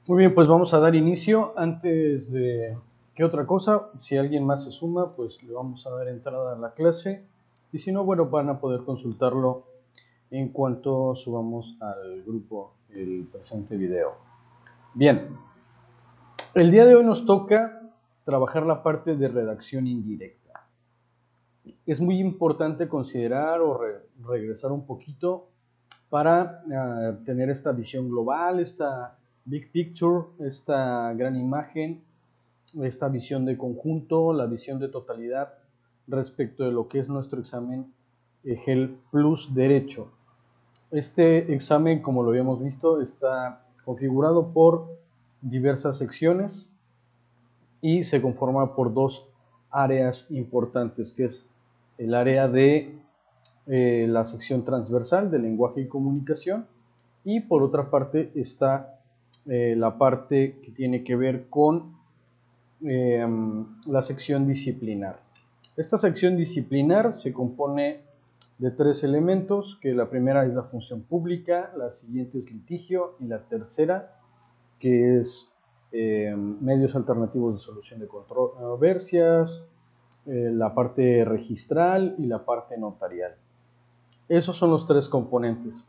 Muy bien, pues vamos a dar inicio. Antes de que otra cosa, si alguien más se suma, pues le vamos a dar entrada a la clase. Y si no, bueno, van a poder consultarlo en cuanto subamos al grupo el presente video. Bien, el día de hoy nos toca trabajar la parte de redacción indirecta. Es muy importante considerar o regresar un poquito para tener esta visión global, esta big picture, esta gran imagen, esta visión de conjunto, la visión de totalidad respecto de lo que es nuestro examen EGEL Plus Derecho. Este examen, como lo habíamos visto, está configurado por diversas secciones y se conforma por dos áreas importantes, que es el área de la sección transversal de lenguaje y comunicación, y por otra parte está la parte que tiene que ver con la sección disciplinar. Esta sección disciplinar se compone de tres elementos, que la primera es la función pública, la siguiente es litigio y la tercera, que es medios alternativos de solución de controversias, la parte registral y la parte notarial. Esos son los tres componentes.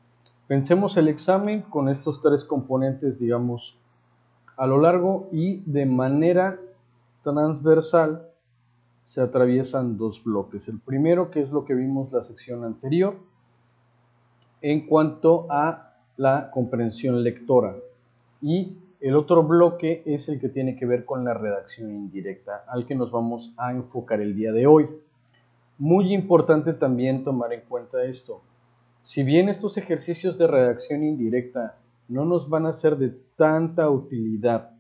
Pensemos el examen con estos tres componentes, digamos, a lo largo, y de manera transversal se atraviesan dos bloques. El primero, que es lo que vimos la sección anterior, en cuanto a la comprensión lectora, y el otro bloque es el que tiene que ver con la redacción indirecta, al que nos vamos a enfocar el día de hoy. Muy importante también tomar en cuenta esto. Si bien estos ejercicios de redacción indirecta no nos van a ser de tanta utilidad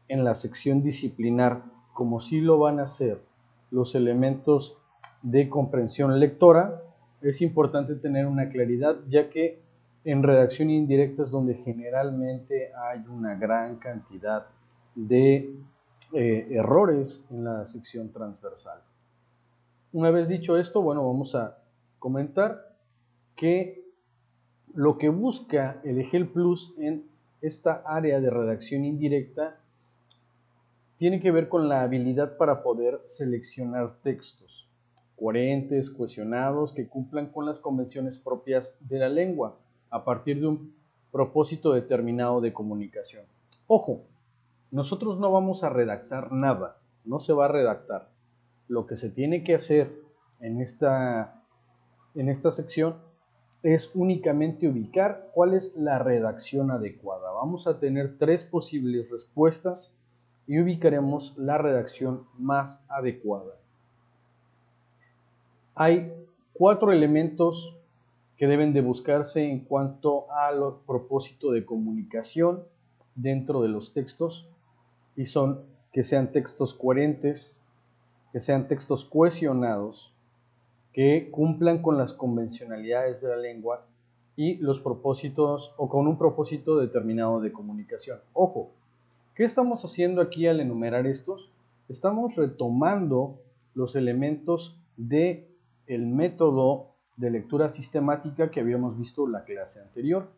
en la sección disciplinar como sí lo van a ser los elementos de comprensión lectora, es importante tener una claridad, ya que en redacción indirecta es donde generalmente hay una gran cantidad de errores en la sección transversal. Una vez dicho esto, bueno, vamos a comentar que lo que busca el EGEL Plus en esta área de redacción indirecta tiene que ver con la habilidad para poder seleccionar textos coherentes, cohesionados, que cumplan con las convenciones propias de la lengua a partir de un propósito determinado de comunicación. Ojo, nosotros no vamos a redactar nada, no se va a redactar. Lo que se tiene que hacer en esta sección es únicamente ubicar cuál es la redacción adecuada. Vamos a tener tres posibles respuestas y ubicaremos la redacción más adecuada. Hay cuatro elementos que deben de buscarse en cuanto al propósito de comunicación dentro de los textos, y son que sean textos coherentes, que sean textos cohesionados, que cumplan con las convencionalidades de la lengua y los propósitos, o con un propósito determinado de comunicación. Ojo, ¿qué estamos haciendo aquí al enumerar estos? Estamos retomando los elementos del método de lectura sistemática que habíamos visto en la clase anterior.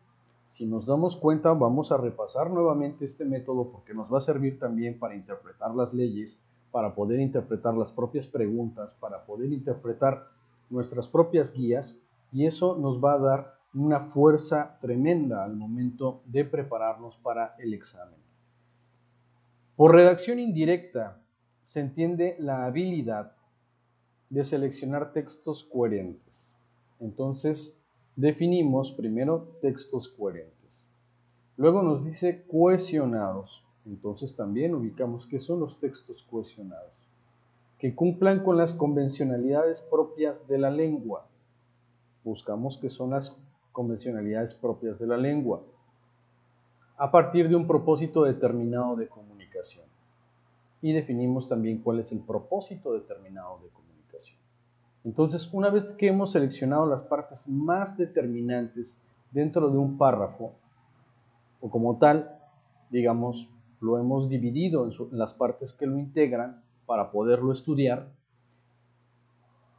Si nos damos cuenta, vamos a repasar nuevamente este método porque nos va a servir también para interpretar las leyes, para poder interpretar las propias preguntas, para poder interpretar nuestras propias guías, y eso nos va a dar una fuerza tremenda al momento de prepararnos para el examen. Por redacción indirecta se entiende la habilidad de seleccionar textos coherentes. Entonces, definimos primero textos coherentes. Luego nos dice cohesionados. Entonces también ubicamos qué son los textos cohesionados. Que cumplan con las convencionalidades propias de la lengua. Buscamos qué son las convencionalidades propias de la lengua a partir de un propósito determinado de comunicación. Y definimos también cuál es el propósito determinado de comunicación. Entonces, una vez que hemos seleccionado las partes más determinantes dentro de un párrafo, o como tal, digamos, lo hemos dividido en las partes que lo integran para poderlo estudiar,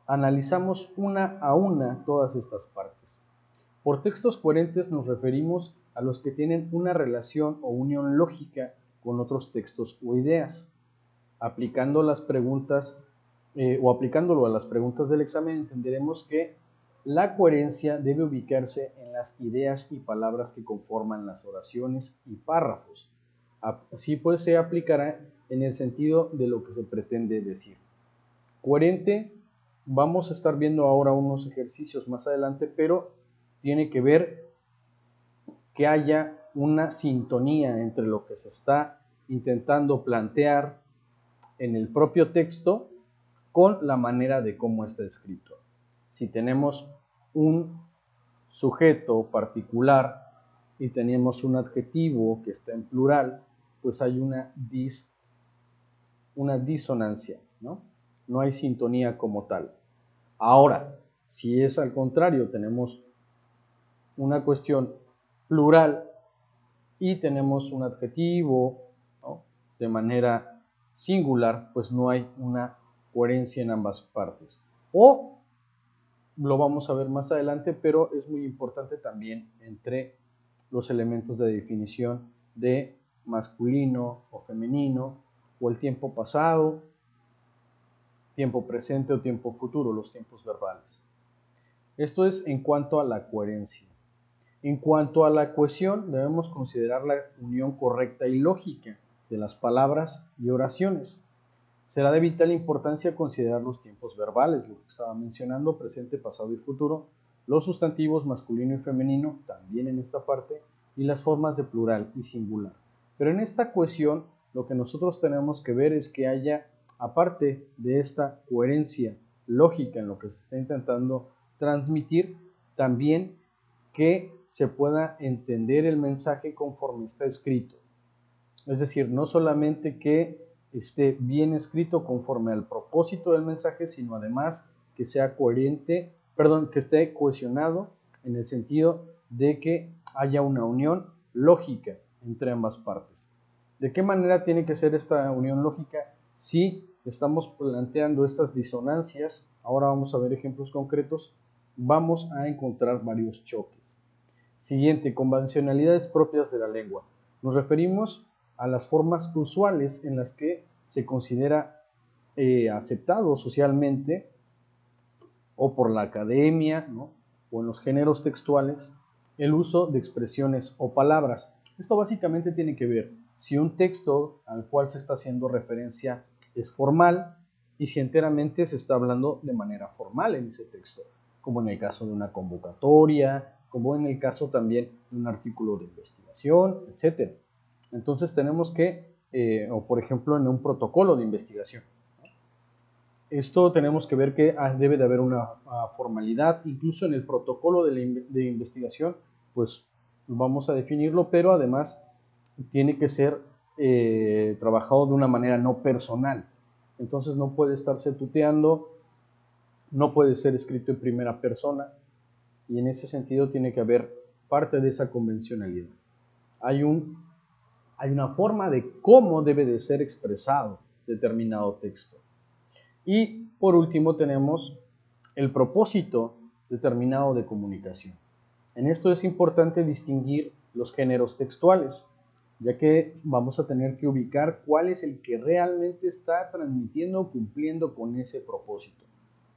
analizamos una a una todas estas partes. Por textos coherentes nos referimos a los que tienen una relación o unión lógica con otros textos o ideas. Aplicando las preguntas o aplicándolo a las preguntas del examen, entenderemos que la coherencia debe ubicarse en las ideas y palabras que conforman las oraciones y párrafos. Así pues se aplicará en el sentido de lo que se pretende decir. Coherente, vamos a estar viendo ahora unos ejercicios más adelante, pero tiene que ver que haya una sintonía entre lo que se está intentando plantear en el propio texto con la manera de cómo está escrito. Si tenemos un sujeto particular y tenemos un adjetivo que está en plural, pues hay una disonancia, ¿no? No hay sintonía como tal. Ahora, si es al contrario, tenemos una cuestión plural y tenemos un adjetivo, ¿no?, de manera singular, pues no hay una coherencia en ambas partes. O lo vamos a ver más adelante, pero es muy importante también entre los elementos de definición de masculino o femenino, o el tiempo pasado, tiempo presente o tiempo futuro, los tiempos verbales. Esto es en cuanto a la coherencia. En cuanto a la cohesión, debemos considerar la unión correcta y lógica de las palabras y oraciones. Será de vital importancia considerar los tiempos verbales, lo que estaba mencionando, presente, pasado y futuro, los sustantivos masculino y femenino, también en esta parte, y las formas de plural y singular. Pero en esta cohesión, lo que nosotros tenemos que ver es que haya, aparte de esta coherencia lógica en lo que se está intentando transmitir, también que se pueda entender el mensaje conforme está escrito. Es decir, no solamente que esté bien escrito conforme al propósito del mensaje, sino además que sea coherente, que esté cohesionado en el sentido de que haya una unión lógica entre ambas partes. ¿De qué manera tiene que ser esta unión lógica? Si estamos planteando estas disonancias, ahora vamos a ver ejemplos concretos, vamos a encontrar varios choques. Siguiente, convencionalidades propias de la lengua. Nos referimos a las formas usuales en las que se considera aceptado socialmente o por la academia, ¿no?, o en los géneros textuales, el uso de expresiones o palabras. Esto básicamente tiene que ver si un texto al cual se está haciendo referencia es formal y si enteramente se está hablando de manera formal en ese texto, como en el caso de una convocatoria, como en el caso también de un artículo de investigación, etc. Entonces tenemos que, o por ejemplo en un protocolo de investigación, esto tenemos que ver que debe de haber una formalidad, incluso en el protocolo de investigación, pues vamos a definirlo, pero además tiene que ser trabajado de una manera no personal. Entonces no puede estarse tuteando, no puede ser escrito en primera persona, y en ese sentido tiene que haber parte de esa convencionalidad. Hay una forma de cómo debe de ser expresado determinado texto. Y por último tenemos el propósito determinado de comunicación. En esto es importante distinguir los géneros textuales, ya que vamos a tener que ubicar cuál es el que realmente está transmitiendo o cumpliendo con ese propósito.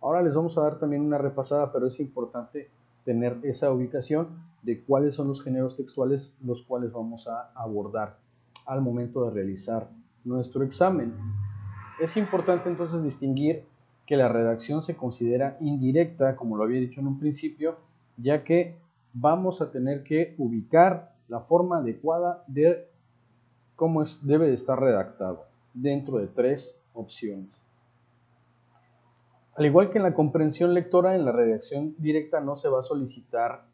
Ahora les vamos a dar también una repasada, pero es importante tener esa ubicación de cuáles son los géneros textuales los cuales vamos a abordar al momento de realizar nuestro examen. Es importante entonces distinguir que la redacción se considera indirecta, como lo había dicho en un principio, ya que vamos a tener que ubicar la forma adecuada de cómo debe de estar redactado dentro de 3 opciones. Al igual que en la comprensión lectora, en la redacción directa no se va a solicitar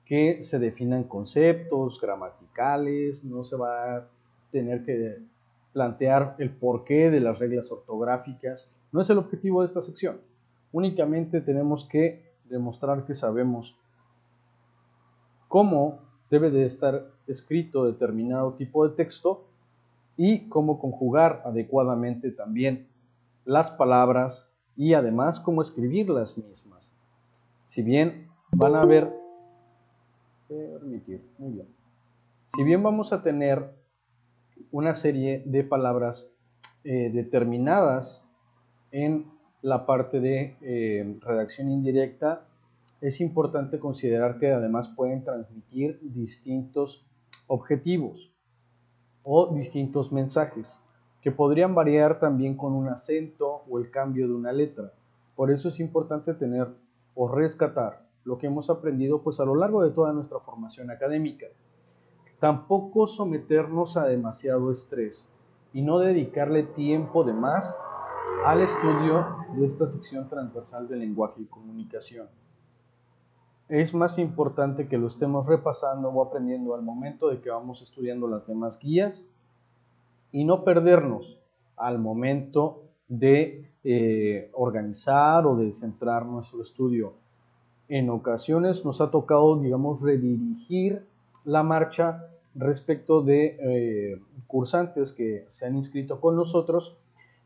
que se definan conceptos gramaticales, no se va a tener que plantear el porqué de las reglas ortográficas. No es el objetivo de esta sección. Únicamente tenemos que demostrar que sabemos cómo debe de estar escrito determinado tipo de texto y cómo conjugar adecuadamente también las palabras y además cómo escribir las mismas. Si bien van a ver muy bien. Si bien vamos a tener una serie de palabras determinadas en la parte de redacción indirecta, es importante considerar que además pueden transmitir distintos objetivos o distintos mensajes, que podrían variar también con un acento o el cambio de una letra. Por eso es importante tener o rescatar lo que hemos aprendido pues a lo largo de toda nuestra formación académica. Tampoco someternos a demasiado estrés y no dedicarle tiempo de más al estudio de esta sección transversal de lenguaje y comunicación. Es más importante que lo estemos repasando o aprendiendo al momento de que vamos estudiando las demás guías y no perdernos al momento de organizar o de centrar nuestro estudio. En ocasiones nos ha tocado, digamos, redirigir la marcha respecto de cursantes que se han inscrito con nosotros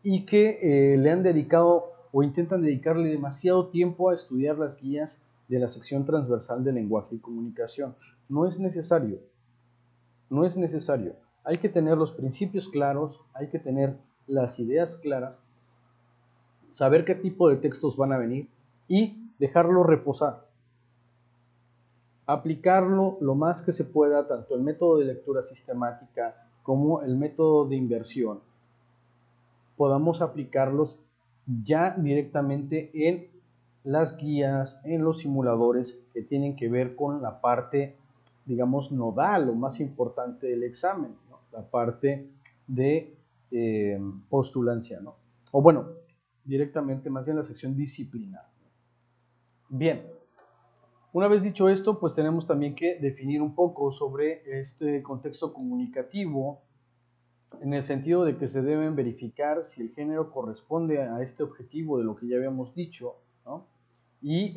y que le han dedicado o intentan dedicarle demasiado tiempo a estudiar las guías de la sección transversal de lenguaje y comunicación. No es necesario, no es necesario. Hay que tener los principios claros, hay que tener las ideas claras, saber qué tipo de textos van a venir y dejarlo reposar. Aplicarlo lo más que se pueda, tanto el método de lectura sistemática como el método de inversión, podamos aplicarlos ya directamente en las guías, en los simuladores que tienen que ver con la parte, digamos, nodal o más importante del examen, ¿no? La parte de postulancia, ¿no? O bueno, directamente más en la sección disciplinar. Bien, una vez dicho esto, pues tenemos también que definir un poco sobre este contexto comunicativo, en el sentido de que se deben verificar si el género corresponde a este objetivo de lo que ya habíamos dicho, ¿no? Y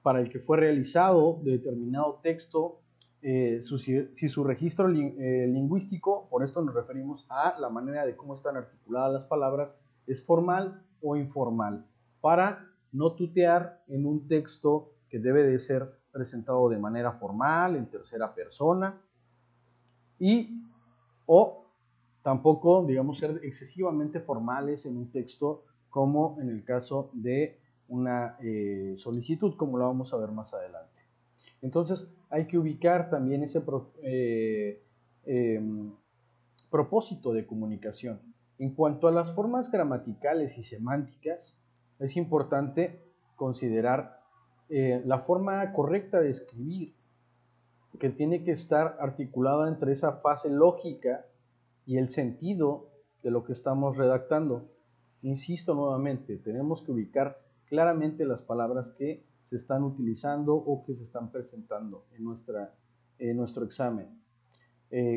para el que fue realizado determinado texto, si su registro lingüístico, por esto nos referimos a la manera de cómo están articuladas las palabras, es formal o informal, para no tutear en un texto que debe de ser presentado de manera formal, en tercera persona, y o tampoco, digamos, ser excesivamente formales en un texto, como en el caso de una solicitud, como lo vamos a ver más adelante. Entonces, hay que ubicar también ese propósito de comunicación. En cuanto a las formas gramaticales y semánticas, es importante considerar la forma correcta de escribir, que tiene que estar articulada entre esa fase lógica y el sentido de lo que estamos redactando. Insisto nuevamente, tenemos que ubicar claramente las palabras que se están utilizando o que se están presentando en nuestro examen.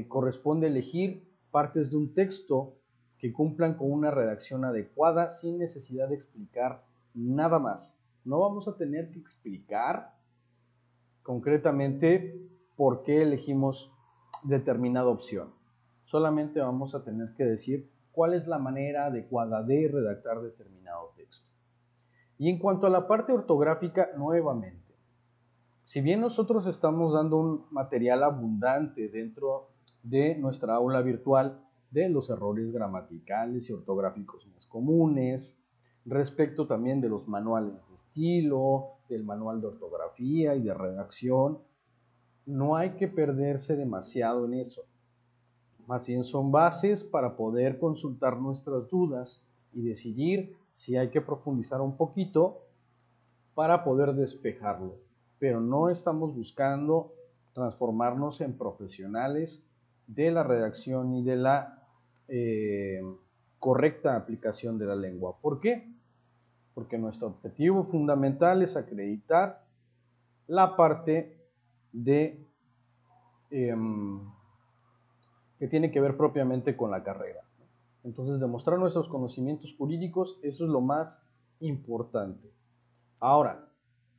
Corresponde elegir partes de un texto que cumplan con una redacción adecuada sin necesidad de explicar nada más. No vamos a tener que explicar concretamente por qué elegimos determinada opción. Solamente vamos a tener que decir cuál es la manera adecuada de redactar determinado texto. Y en cuanto a la parte ortográfica, nuevamente, si bien nosotros estamos dando un material abundante dentro de nuestra aula virtual de los errores gramaticales y ortográficos más comunes, respecto también de los manuales de estilo, del manual de ortografía y de redacción, no hay que perderse demasiado en eso. Más bien son bases para poder consultar nuestras dudas y decidir si hay que profundizar un poquito para poder despejarlo. Pero no estamos buscando transformarnos en profesionales de la redacción y de la correcta aplicación de la lengua. ¿Por qué? Porque nuestro objetivo fundamental es acreditar la parte de que tiene que ver propiamente con la carrera. Entonces, demostrar nuestros conocimientos jurídicos, eso es lo más importante. Ahora,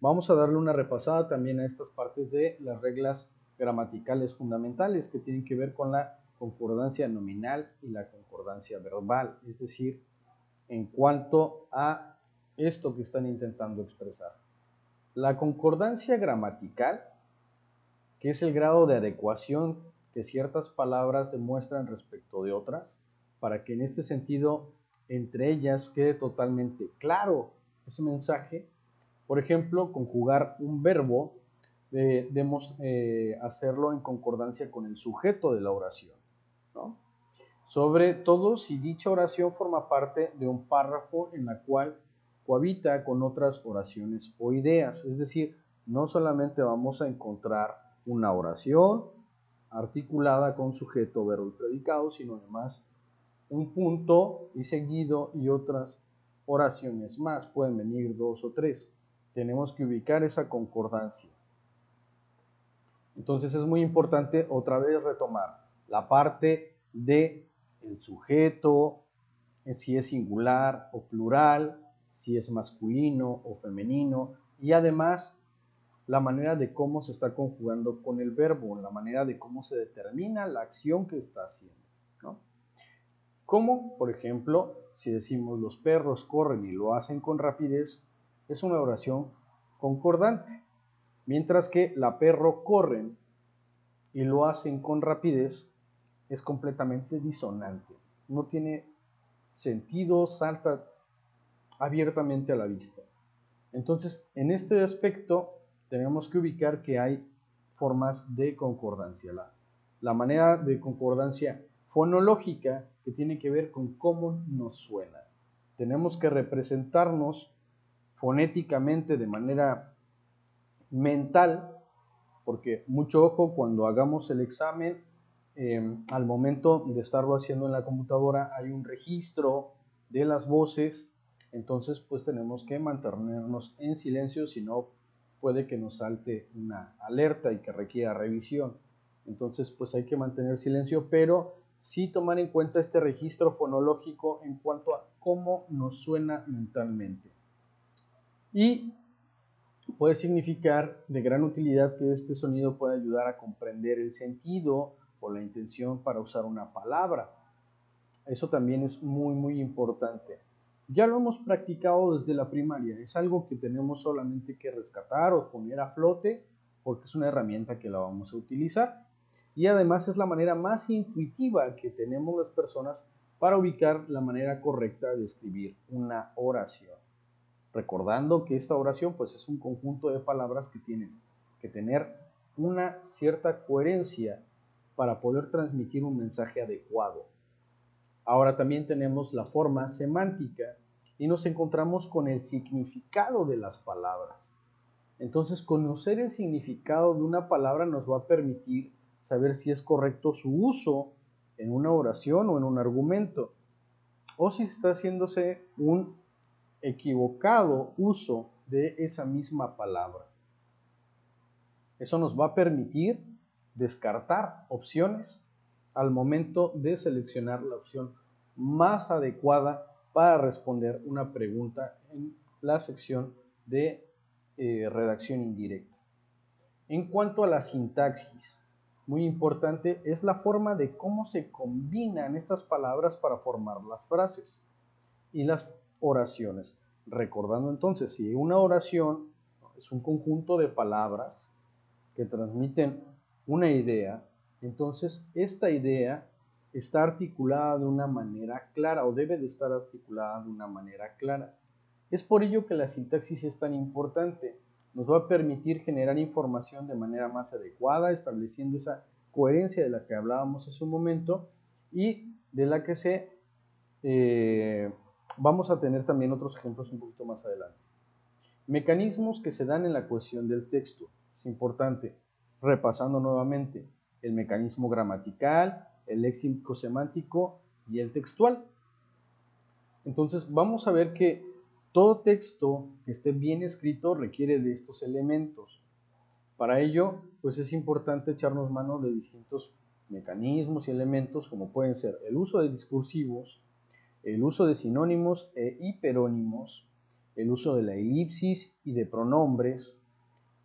vamos a darle una repasada también a estas partes de las reglas gramaticales fundamentales que tienen que ver con la concordancia nominal y la concordancia verbal, es decir, en cuanto a esto que están intentando expresar. La concordancia gramatical, que es el grado de adecuación que ciertas palabras demuestran respecto de otras, para que en este sentido entre ellas quede totalmente claro ese mensaje. Por ejemplo, conjugar un verbo, debemos hacerlo en concordancia con el sujeto de la oración, ¿no? Sobre todo si dicha oración forma parte de un párrafo en la cual cohabita con otras oraciones o ideas. Es decir, no solamente vamos a encontrar una oración articulada con sujeto, verbo y predicado, sino además un punto y seguido y otras oraciones más. Pueden venir 2 o 3. Tenemos que ubicar esa concordancia. Entonces es muy importante otra vez retomar la parte de el sujeto, si es singular o plural, si es masculino o femenino, y además la manera de cómo se está conjugando con el verbo, la manera de cómo se determina la acción que está haciendo, ¿no? Como, por ejemplo, si decimos los perros corren y lo hacen con rapidez, es una oración concordante, mientras que la perro corren y lo hacen con rapidez es completamente disonante, no tiene sentido, salta abiertamente a la vista. Entonces, en este aspecto tenemos que ubicar que hay formas de concordancia. La manera de concordancia fonológica, que tiene que ver con cómo nos suena. Tenemos que representarnos fonéticamente de manera mental, porque mucho ojo cuando hagamos el examen, al momento de estarlo haciendo en la computadora hay un registro de las voces, entonces pues tenemos que mantenernos en silencio, si no puede que nos salte una alerta y que requiera revisión. Entonces pues hay que mantener silencio, pero sí tomar en cuenta este registro fonológico en cuanto a cómo nos suena mentalmente. Y puede significar de gran utilidad que este sonido pueda ayudar a comprender el sentido o la intención para usar una palabra. Eso también es muy importante. Ya lo hemos practicado desde la primaria, es algo que tenemos solamente que rescatar o poner a flote porque es una herramienta que la vamos a utilizar. Y además es la manera más intuitiva que tenemos las personas para ubicar la manera correcta de escribir una oración. Recordando que esta oración pues es un conjunto de palabras que tienen que tener una cierta coherencia para poder transmitir un mensaje adecuado. Ahora también tenemos la forma semántica y nos encontramos con el significado de las palabras. Entonces, conocer el significado de una palabra nos va a permitir saber si es correcto su uso en una oración o en un argumento, o si está haciéndose un equivocado uso de esa misma palabra. Eso nos va a permitir descartar opciones al momento de seleccionar la opción más adecuada para responder una pregunta en la sección de redacción indirecta. En cuanto a la sintaxis, muy importante es la forma de cómo se combinan estas palabras para formar las frases y las oraciones. Recordando entonces, si una oración es un conjunto de palabras que transmiten una idea, entonces esta idea está articulada de una manera clara o debe de estar articulada de una manera clara. Es por ello que la sintaxis es tan importante. Nos va a permitir generar información de manera más adecuada, estableciendo esa coherencia de la que hablábamos hace un momento y de la que vamos a tener también otros ejemplos un poquito más adelante. Mecanismos que se dan en la cohesión del texto. Es importante, repasando nuevamente, el mecanismo gramatical, el léxico semántico y el textual. Entonces vamos a ver que todo texto que esté bien escrito requiere de estos elementos. Para ello, pues es importante echarnos mano de distintos mecanismos y elementos, como pueden ser el uso de discursivos, el uso de sinónimos e hiperónimos, el uso de la elipsis y de pronombres,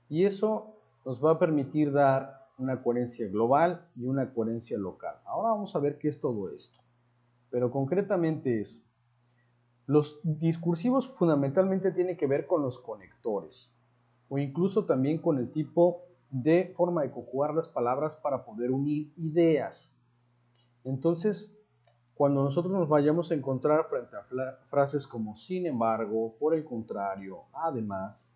y eso nos va a permitir dar una coherencia global y una coherencia local. Ahora vamos a ver qué es todo esto, pero concretamente es, los discursivos fundamentalmente tienen que ver con los conectores, o incluso también con el tipo de forma de conjugar las palabras para poder unir ideas. Entonces, cuando nosotros nos vayamos a encontrar frente a frases como sin embargo, por el contrario, además,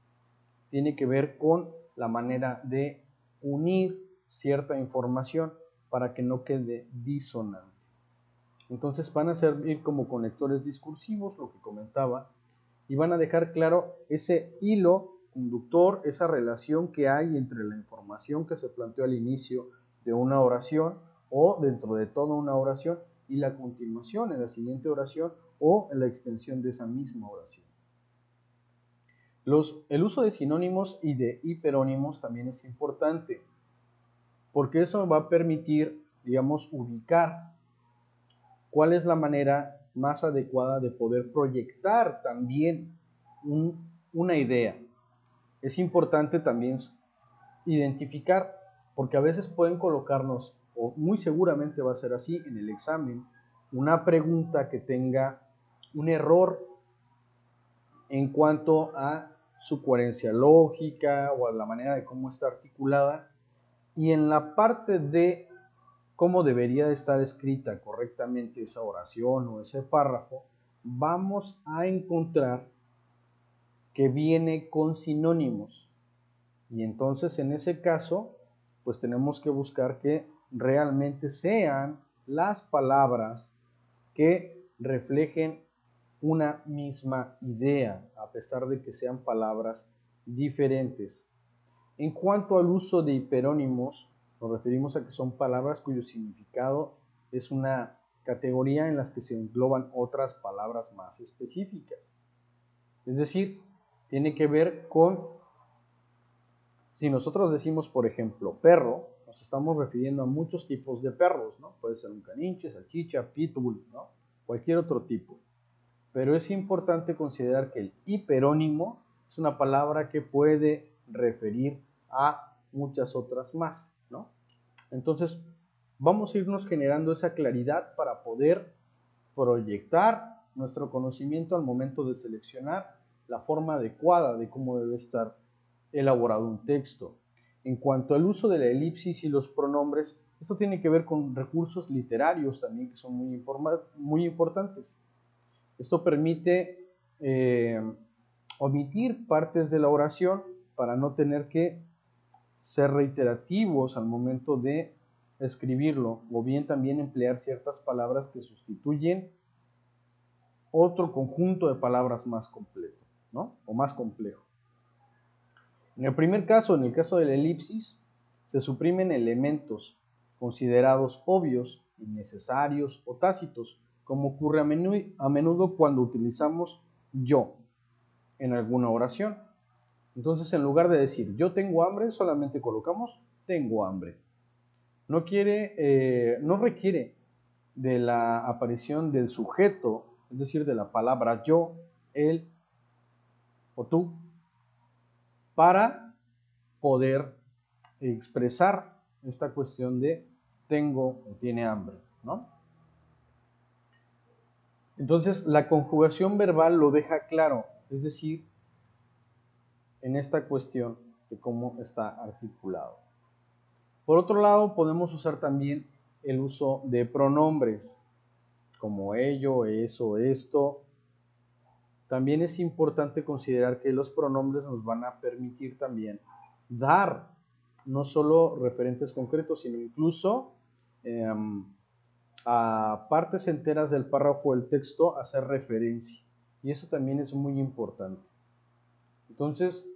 tiene que ver con la manera de unir cierta información para que no quede disonante. Entonces van a servir como conectores discursivos, lo que comentaba, y van a dejar claro ese hilo conductor, esa relación que hay entre la información que se planteó al inicio de una oración o dentro de toda una oración y la continuación en la siguiente oración o en la extensión de esa misma oración. El uso de sinónimos y de hiperónimos también es importante, porque eso va a permitir, digamos, ubicar cuál es la manera más adecuada de poder proyectar también una idea. Es importante también identificar, porque a veces pueden colocarnos, o muy seguramente va a ser así en el examen, una pregunta que tenga un error en cuanto a su coherencia lógica o a la manera de cómo está articulada, y en la parte de cómo debería estar escrita correctamente esa oración o ese párrafo, vamos a encontrar que viene con sinónimos. Y entonces en ese caso, pues tenemos que buscar que realmente sean las palabras que reflejen una misma idea, a pesar de que sean palabras diferentes. En cuanto al uso de hiperónimos, nos referimos a que son palabras cuyo significado es una categoría en las que se engloban otras palabras más específicas. Es decir, tiene que ver con, si nosotros decimos, por ejemplo, perro, nos estamos refiriendo a muchos tipos de perros, ¿no? Puede ser un caniche, salchicha, pitbull, ¿no? Cualquier otro tipo. Pero es importante considerar que el hiperónimo es una palabra que puede referir a muchas otras más, ¿no? Entonces, vamos a irnos generando esa claridad para poder proyectar nuestro conocimiento al momento de seleccionar la forma adecuada de cómo debe estar elaborado un texto. En cuanto al uso de la elipsis y los pronombres, esto tiene que ver con recursos literarios también que son muy importantes. Esto permite omitir partes de la oración para no tener que ser reiterativos al momento de escribirlo, o bien también emplear ciertas palabras que sustituyen otro conjunto de palabras más completo, ¿no? O más complejo. En el primer caso, en el caso de la elipsis, se suprimen elementos considerados obvios, innecesarios o tácitos, como ocurre a menudo cuando utilizamos yo en alguna oración. Entonces, en lugar de decir yo tengo hambre, solamente colocamos tengo hambre. No requiere de la aparición del sujeto, es decir, de la palabra yo, él o tú, para poder expresar esta cuestión de tengo o tiene hambre, ¿no? Entonces, la conjugación verbal lo deja claro, es decir, en esta cuestión de cómo está articulado. Por otro lado, podemos usar también el uso de pronombres, como ello, eso, esto. También es importante considerar que los pronombres nos van a permitir también dar no solo referentes concretos, sino incluso a partes enteras del párrafo del texto hacer referencia. Y eso también es muy importante. Entonces,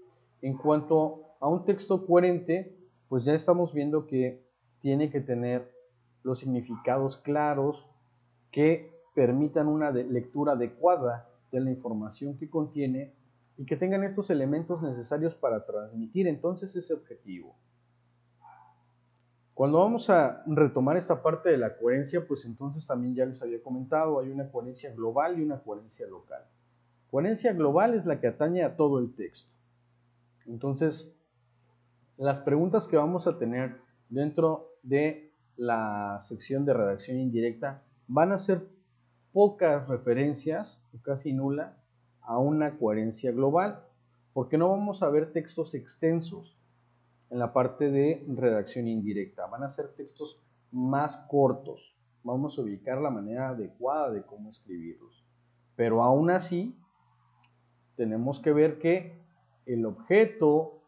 en cuanto a un texto coherente, pues ya estamos viendo que tiene que tener los significados claros que permitan una lectura adecuada de la información que contiene y que tengan estos elementos necesarios para transmitir entonces ese objetivo. Cuando vamos a retomar esta parte de la coherencia, pues entonces también ya les había comentado, hay una coherencia global y una coherencia local. Coherencia global es la que atañe a todo el texto. Entonces, las preguntas que vamos a tener dentro de la sección de redacción indirecta van a ser pocas referencias, o casi nula, a una coherencia global, porque no vamos a ver textos extensos. en la parte de redacción indirecta. Van a ser textos más cortos. Vamos a ubicar la manera adecuada de cómo escribirlos. Pero aún así, tenemos que ver que el objeto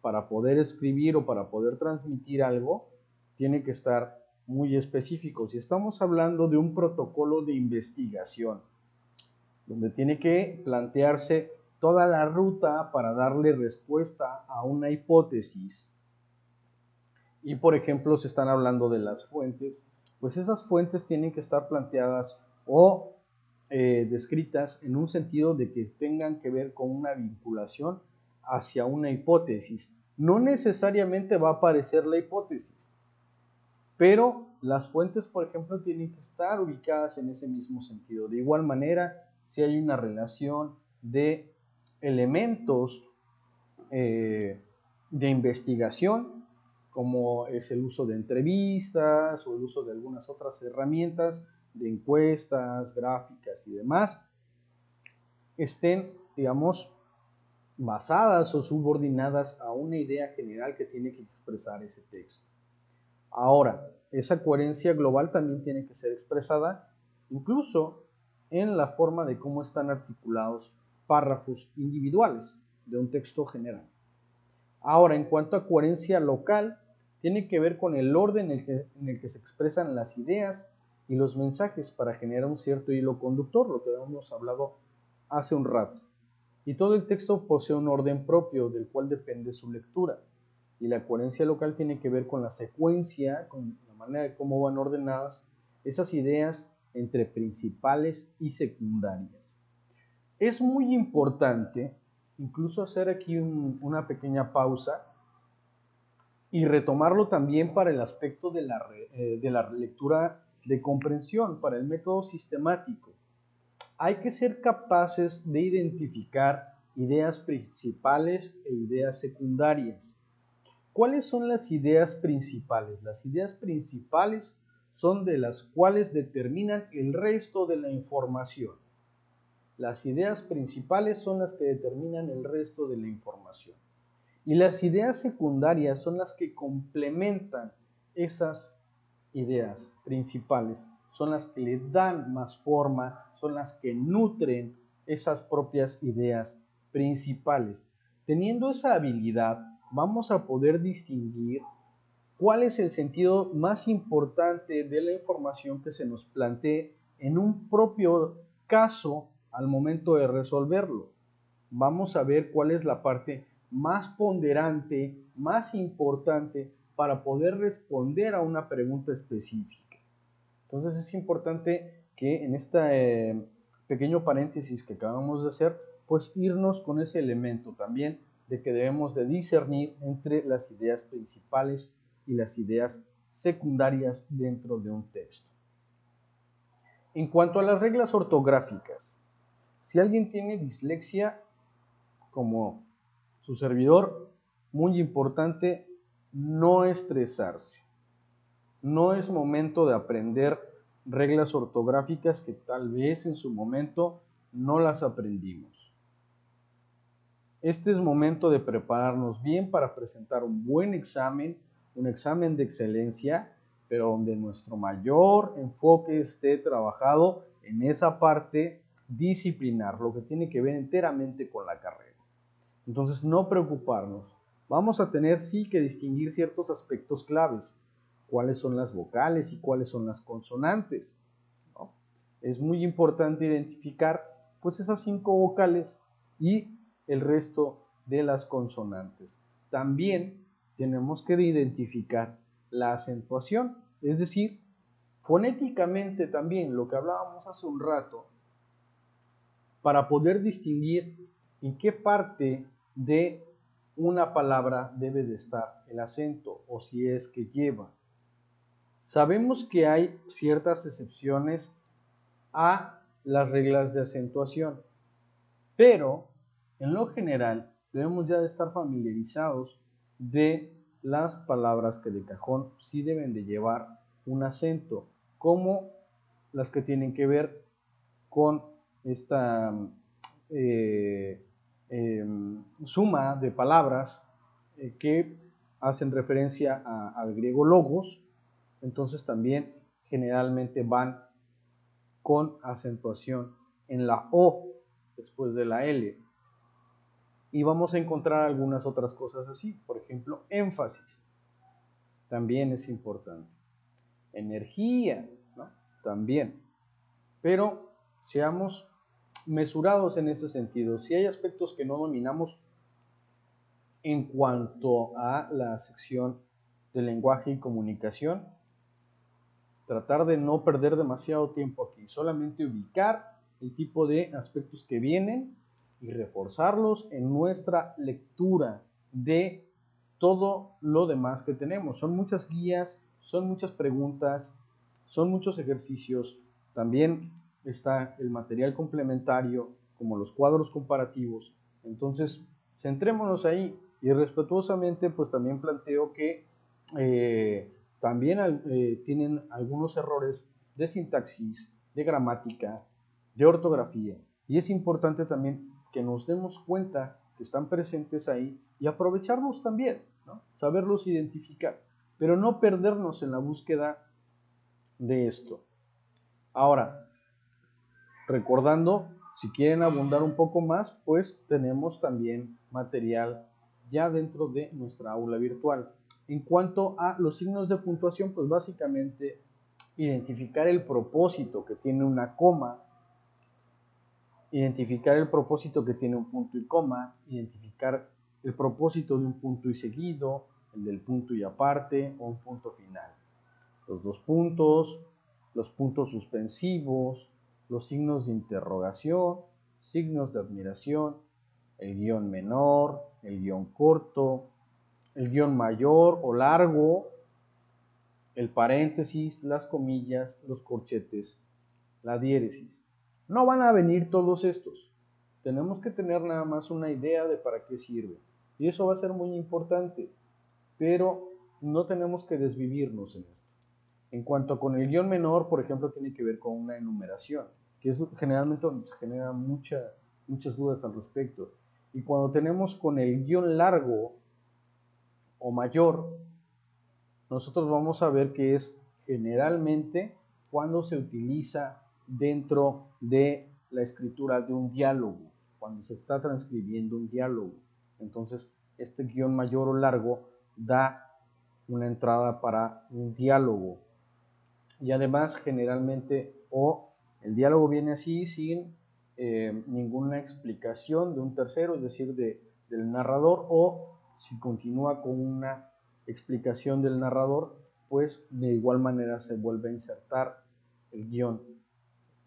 para poder escribir o para poder transmitir algo tiene que estar muy específico. Si estamos hablando de un protocolo de investigación, donde tiene que plantearse toda la ruta para darle respuesta a una hipótesis, y por ejemplo se están hablando de las fuentes, pues esas fuentes tienen que estar planteadas o descritas en un sentido de que tengan que ver con una vinculación hacia una hipótesis. No necesariamente va a aparecer la hipótesis, pero las fuentes, por ejemplo, tienen que estar ubicadas en ese mismo sentido. De igual manera, si hay una relación de elementos de investigación, como es el uso de entrevistas o el uso de algunas otras herramientas de encuestas, gráficas y demás, estén, digamos, basadas o subordinadas a una idea general que tiene que expresar ese texto. Ahora, esa coherencia global también tiene que ser expresada incluso en la forma de cómo están articulados párrafos individuales de un texto general. Ahora, en cuanto a coherencia local, tiene que ver con el orden en el que se expresan las ideas y los mensajes para generar un cierto hilo conductor, lo que hemos hablado hace un rato. Y todo el texto posee un orden propio del cual depende su lectura. Y la coherencia local tiene que ver con la secuencia, con la manera de cómo van ordenadas esas ideas entre principales y secundarias. Es muy importante incluso hacer aquí una pequeña pausa y retomarlo también para el aspecto de la lectura de comprensión, para el método sistemático. Hay que ser capaces de identificar ideas principales e ideas secundarias. ¿Cuáles son las ideas principales? Las ideas principales son de las cuales determinan el resto de la información. Las ideas principales son las que determinan el resto de la información. Y las ideas secundarias son las que complementan esas ideas principales, son las que le dan más forma, son las que nutren esas propias ideas principales. Teniendo esa habilidad, vamos a poder distinguir cuál es el sentido más importante de la información que se nos plantee en un propio caso al momento de resolverlo. Vamos a ver cuál es la parte más ponderante, más importante para poder responder a una pregunta específica. Entonces es importante que en este pequeño paréntesis que acabamos de hacer, pues irnos con ese elemento también de que debemos de discernir entre las ideas principales y las ideas secundarias dentro de un texto. En cuanto a las reglas ortográficas, si alguien tiene dislexia, como su servidor, muy importante no estresarse. No es momento de aprender reglas ortográficas que tal vez en su momento no las aprendimos. Este es momento de prepararnos bien para presentar un buen examen, un examen de excelencia, pero donde nuestro mayor enfoque esté trabajado en esa parte disciplinar, lo que tiene que ver enteramente con la carrera. Entonces, no preocuparnos. Vamos a tener sí que distinguir ciertos aspectos claves. Cuáles son las vocales y cuáles son las consonantes, ¿no? Es muy importante identificar pues esas 5 vocales y el resto de las consonantes. También tenemos que identificar la acentuación, es decir, fonéticamente también, lo que hablábamos hace un rato, para poder distinguir en qué parte de una palabra debe de estar el acento o si es que lleva. Sabemos que hay ciertas excepciones a las reglas de acentuación, pero en lo general debemos ya de estar familiarizados de las palabras que de cajón sí deben de llevar un acento, como las que tienen que ver con esta suma de palabras que hacen referencia al griego logos, entonces también generalmente van con acentuación en la O después de la L. Y vamos a encontrar algunas otras cosas así, por ejemplo, énfasis, también es importante. Energía, ¿no? También. Pero seamos mesurados en ese sentido. Si hay aspectos que no dominamos en cuanto a la sección de lenguaje y comunicación, tratar de no perder demasiado tiempo aquí, solamente ubicar el tipo de aspectos que vienen y reforzarlos en nuestra lectura de todo lo demás que tenemos. Son muchas guías, son muchas preguntas, son muchos ejercicios. También está el material complementario, como los cuadros comparativos. Entonces, centrémonos ahí y respetuosamente, pues también planteo que también tienen algunos errores de sintaxis, de gramática, de ortografía. Y es importante también que nos demos cuenta que están presentes ahí y aprovecharlos también, ¿no? Saberlos identificar, pero no perdernos en la búsqueda de esto. Ahora, recordando, si quieren abundar un poco más, pues tenemos también material ya dentro de nuestra aula virtual. En cuanto a los signos de puntuación, pues básicamente identificar el propósito que tiene una coma, identificar el propósito que tiene un punto y coma, identificar el propósito de un punto y seguido, el del punto y aparte o un punto final. Los dos puntos, los puntos suspensivos, los signos de interrogación, signos de admiración, el guión menor, el guión corto, el guión mayor o largo, el paréntesis, las comillas, los corchetes, la diéresis. No van a venir todos estos. Tenemos que tener nada más una idea de para qué sirve. Y eso va a ser muy importante, pero no tenemos que desvivirnos en esto. En cuanto con el guión menor, por ejemplo, tiene que ver con una enumeración, que es generalmente donde se generan muchas dudas al respecto. Y cuando tenemos con el guión largo o mayor, nosotros vamos a ver que es generalmente cuando se utiliza dentro de la escritura de un diálogo, cuando se está transcribiendo un diálogo. Entonces, este guión mayor o largo da una entrada para un diálogo. Y además, generalmente, o el diálogo viene así sin ninguna explicación de un tercero, es decir, del narrador, o si continúa con una explicación del narrador, pues de igual manera se vuelve a insertar el guión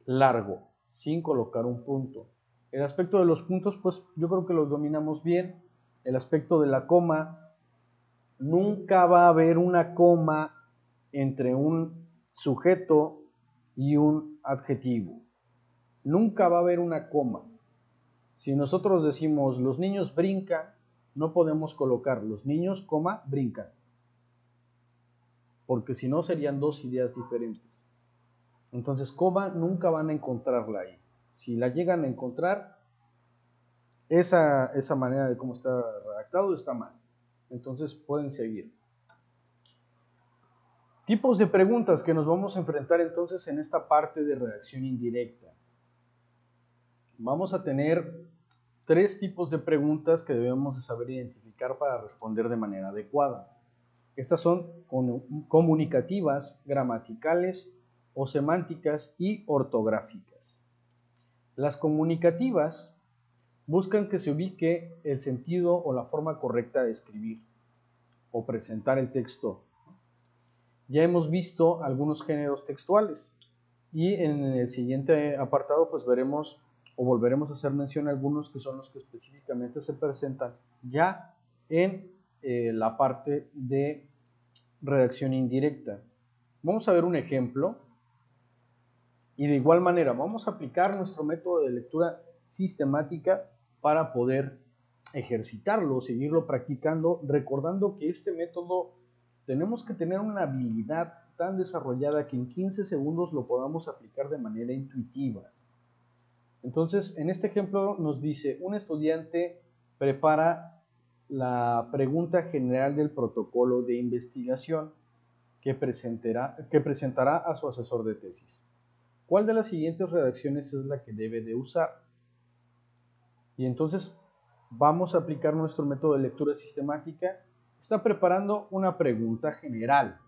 largo, sin colocar un punto. El aspecto de los puntos, pues yo creo que los dominamos bien. El aspecto de la coma, nunca va a haber una coma entre un sujeto y un adjetivo. Nunca va a haber una coma. Si nosotros decimos los niños brincan, no podemos colocar los niños, coma, brincan. Porque si no serían dos ideas diferentes. Entonces, coma nunca van a encontrarla ahí. Si la llegan a encontrar, esa manera de cómo está redactado está mal. Entonces pueden seguir. Tipos de preguntas que nos vamos a enfrentar entonces en esta parte de redacción indirecta. Vamos a tener 3 tipos de preguntas que debemos de saber identificar para responder de manera adecuada. Estas son comunicativas, gramaticales o semánticas y ortográficas. Las comunicativas buscan que se ubique el sentido o la forma correcta de escribir o presentar el texto. Ya hemos visto algunos géneros textuales y en el siguiente apartado pues veremos o volveremos a hacer mención a algunos que son los que específicamente se presentan ya en la parte de redacción indirecta. Vamos a ver un ejemplo y de igual manera vamos a aplicar nuestro método de lectura sistemática para poder ejercitarlo, seguirlo practicando, recordando que este método tenemos que tener una habilidad tan desarrollada que en 15 segundos lo podamos aplicar de manera intuitiva. Entonces, en este ejemplo nos dice, un estudiante prepara la pregunta general del protocolo de investigación que presentará a su asesor de tesis. ¿Cuál de las siguientes redacciones es la que debe de usar? Y entonces vamos a aplicar nuestro método de lectura sistemática. Está preparando una pregunta general.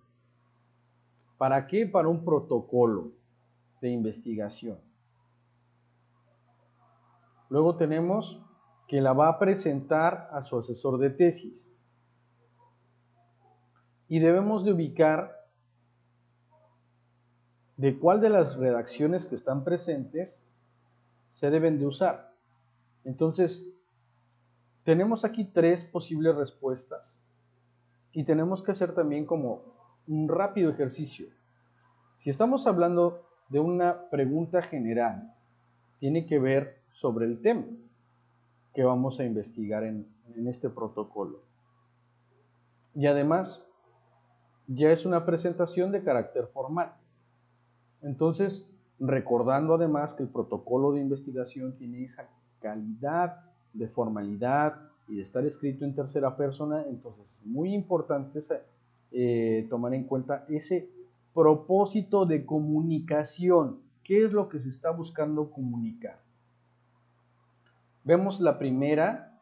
¿Para qué? Para un protocolo de investigación. Luego tenemos que la va a presentar a su asesor de tesis. Y debemos de ubicar de cuál de las redacciones que están presentes se deben de usar. Entonces, tenemos aquí 3 posibles respuestas y tenemos que hacer también como un rápido ejercicio. Si estamos hablando de una pregunta general, tiene que ver sobre el tema que vamos a investigar en este protocolo. Y además, ya es una presentación de carácter formal. Entonces, recordando además que el protocolo de investigación tiene esa calidad de formalidad y de estar escrito en tercera persona, entonces es muy importante tomar en cuenta ese propósito de comunicación. ¿Qué es lo que se está buscando comunicar? Vemos la primera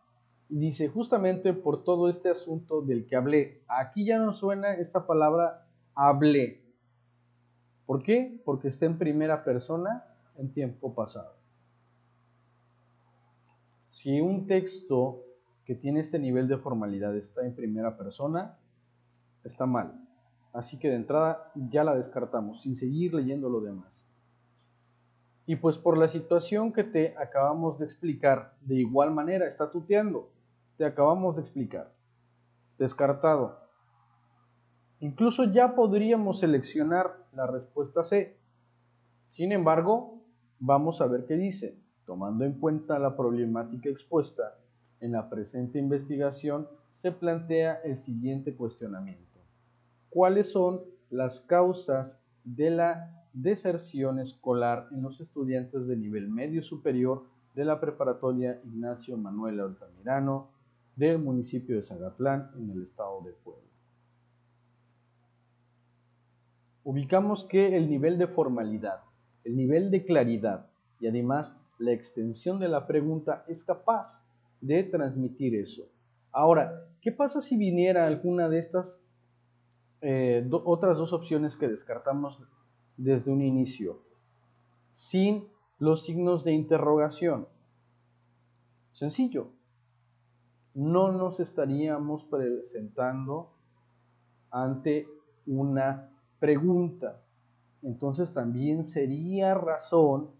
y dice, justamente por todo este asunto del que hablé. Aquí ya no suena esta palabra hablé. ¿Por qué? Porque está en primera persona en tiempo pasado. Si un texto que tiene este nivel de formalidad está en primera persona, está mal. Así que de entrada ya la descartamos, sin seguir leyendo lo demás. Y pues por la situación que te acabamos de explicar, de igual manera está tuteando. Te acabamos de explicar. Descartado. Incluso ya podríamos seleccionar la respuesta C. Sin embargo, vamos a ver qué dice. Tomando en cuenta la problemática expuesta en la presente investigación, se plantea el siguiente cuestionamiento. ¿Cuáles son las causas de la deserción escolar en los estudiantes de nivel medio superior de la preparatoria Ignacio Manuel Altamirano del municipio de Zagatlán en el estado de Puebla? Ubicamos que el nivel de formalidad, el nivel de claridad y además la extensión de la pregunta es capaz de transmitir eso. Ahora, ¿qué pasa si viniera alguna de estas otras 2 opciones que descartamos desde un inicio, sin los signos de interrogación? Sencillo, no nos estaríamos presentando ante una pregunta. Entonces también sería razón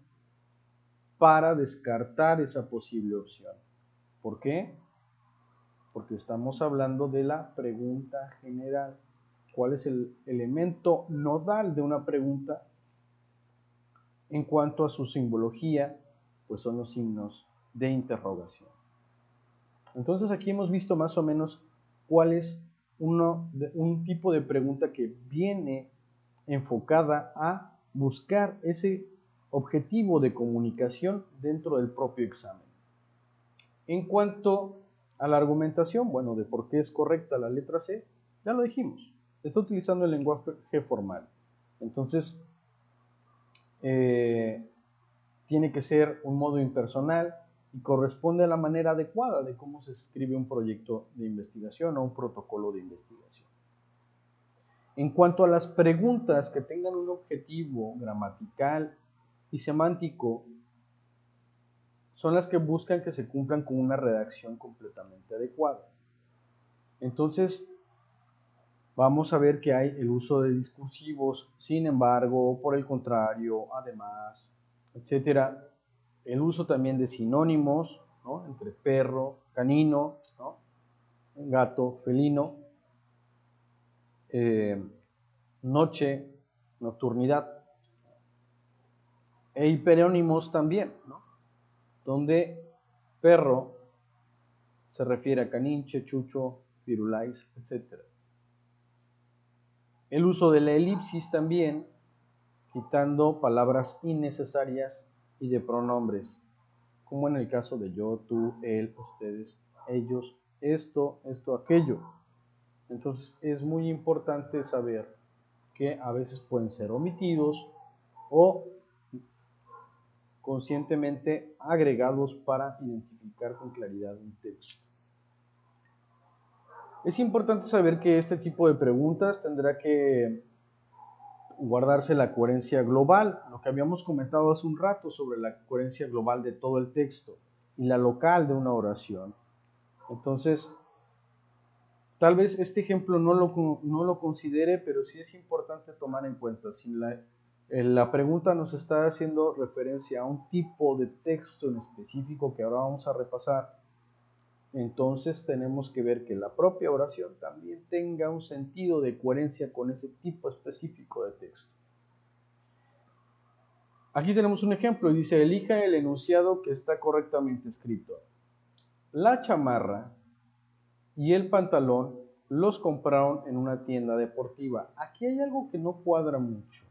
para descartar esa posible opción. ¿Por qué? Porque estamos hablando de la pregunta general. ¿Cuál es el elemento nodal de una pregunta? En cuanto a su simbología, pues son los signos de interrogación. Entonces aquí hemos visto más o menos cuál es un tipo de pregunta que viene enfocada a buscar ese objetivo de comunicación dentro del propio examen. En cuanto a la argumentación, bueno, de por qué es correcta la letra C, ya lo dijimos, está utilizando el lenguaje formal. Entonces, tiene que ser un modo impersonal y corresponde a la manera adecuada de cómo se escribe un proyecto de investigación o un protocolo de investigación. En cuanto a las preguntas que tengan un objetivo gramatical y semántico, son las que buscan que se cumplan con una redacción completamente adecuada. Entonces, vamos a ver que hay el uso de discursivos, sin embargo, por el contrario, además, etcétera. El uso también de sinónimos, ¿no? Entre perro, canino, ¿no? Gato, felino, noche, nocturnidad, e hiperónimos también, ¿no? Donde perro se refiere a caninche, chucho, firulais, etc. El uso de la elipsis también, quitando palabras innecesarias y de pronombres, como en el caso de yo, tú, él, ustedes, ellos, esto, aquello. Entonces es muy importante saber que a veces pueden ser omitidos o conscientemente agregados para identificar con claridad un texto. Es importante saber que este tipo de preguntas tendrá que guardarse la coherencia global, lo que habíamos comentado hace un rato sobre la coherencia global de todo el texto y la local de una oración. Entonces, tal vez este ejemplo no lo considere, pero sí es importante tomar en cuenta. Si la pregunta nos está haciendo referencia a un tipo de texto en específico que ahora vamos a repasar, entonces tenemos que ver que la propia oración también tenga un sentido de coherencia con ese tipo específico de texto. Aquí tenemos un ejemplo, dice, elija el enunciado que está correctamente escrito. La chamarra y el pantalón los compraron en una tienda deportiva. Aquí hay algo que no cuadra mucho.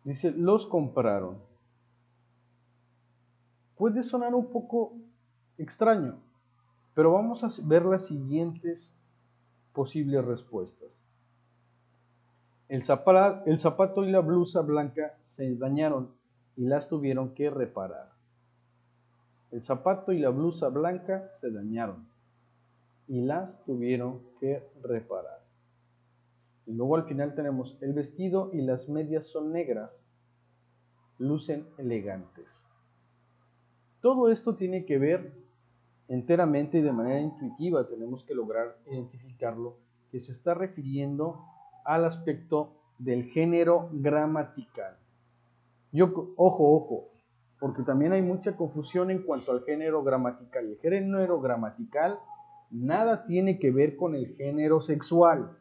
Dice, los compraron. Puede sonar un poco extraño, pero vamos a ver las siguientes posibles respuestas. El zapato y la blusa blanca se dañaron y las tuvieron que reparar. El zapato y la blusa blanca se dañaron y las tuvieron que reparar. Y luego al final tenemos el vestido y las medias son negras, lucen elegantes. Todo esto tiene que ver enteramente y de manera intuitiva, tenemos que lograr identificarlo, que se está refiriendo al aspecto del género gramatical. Ojo, porque también hay mucha confusión en cuanto al género gramatical. El género gramatical nada tiene que ver con el género sexual,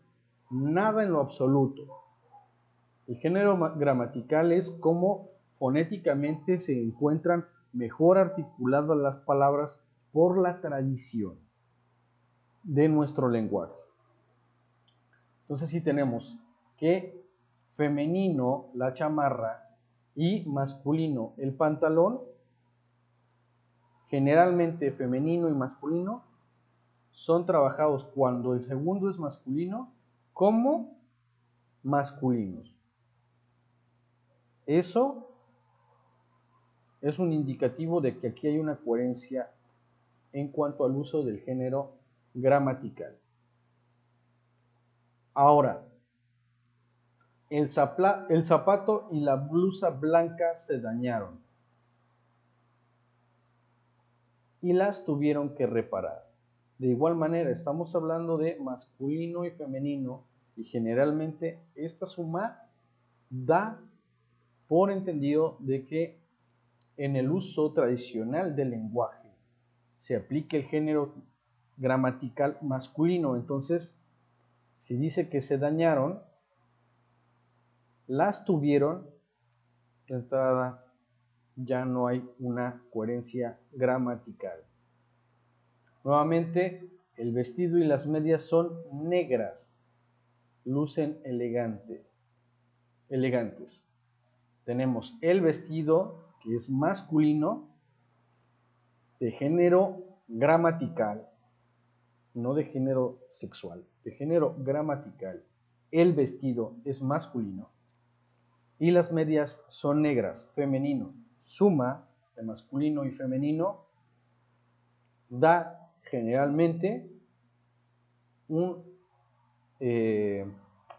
nada en lo absoluto. El género gramatical es cómo fonéticamente se encuentran mejor articuladas las palabras por la tradición de nuestro lenguaje. Entonces sí tenemos que femenino la chamarra y masculino el pantalón, generalmente femenino y masculino, son trabajados cuando el segundo es masculino como masculinos. Eso es un indicativo de que aquí hay una coherencia en cuanto al uso del género gramatical. Ahora, el zapato y la blusa blanca se dañaron y las tuvieron que reparar. De igual manera, estamos hablando de masculino y femenino y generalmente esta suma da por entendido de que en el uso tradicional del lenguaje se aplica el género gramatical masculino. Entonces, si dice que se dañaron, las tuvieron, de entrada ya no hay una coherencia gramatical. Nuevamente, el vestido y las medias son negras, lucen elegantes. Tenemos el vestido, que es masculino, de género gramatical, no de género sexual, de género gramatical. El vestido es masculino y las medias son negras, femenino. Suma de masculino y femenino da generalmente un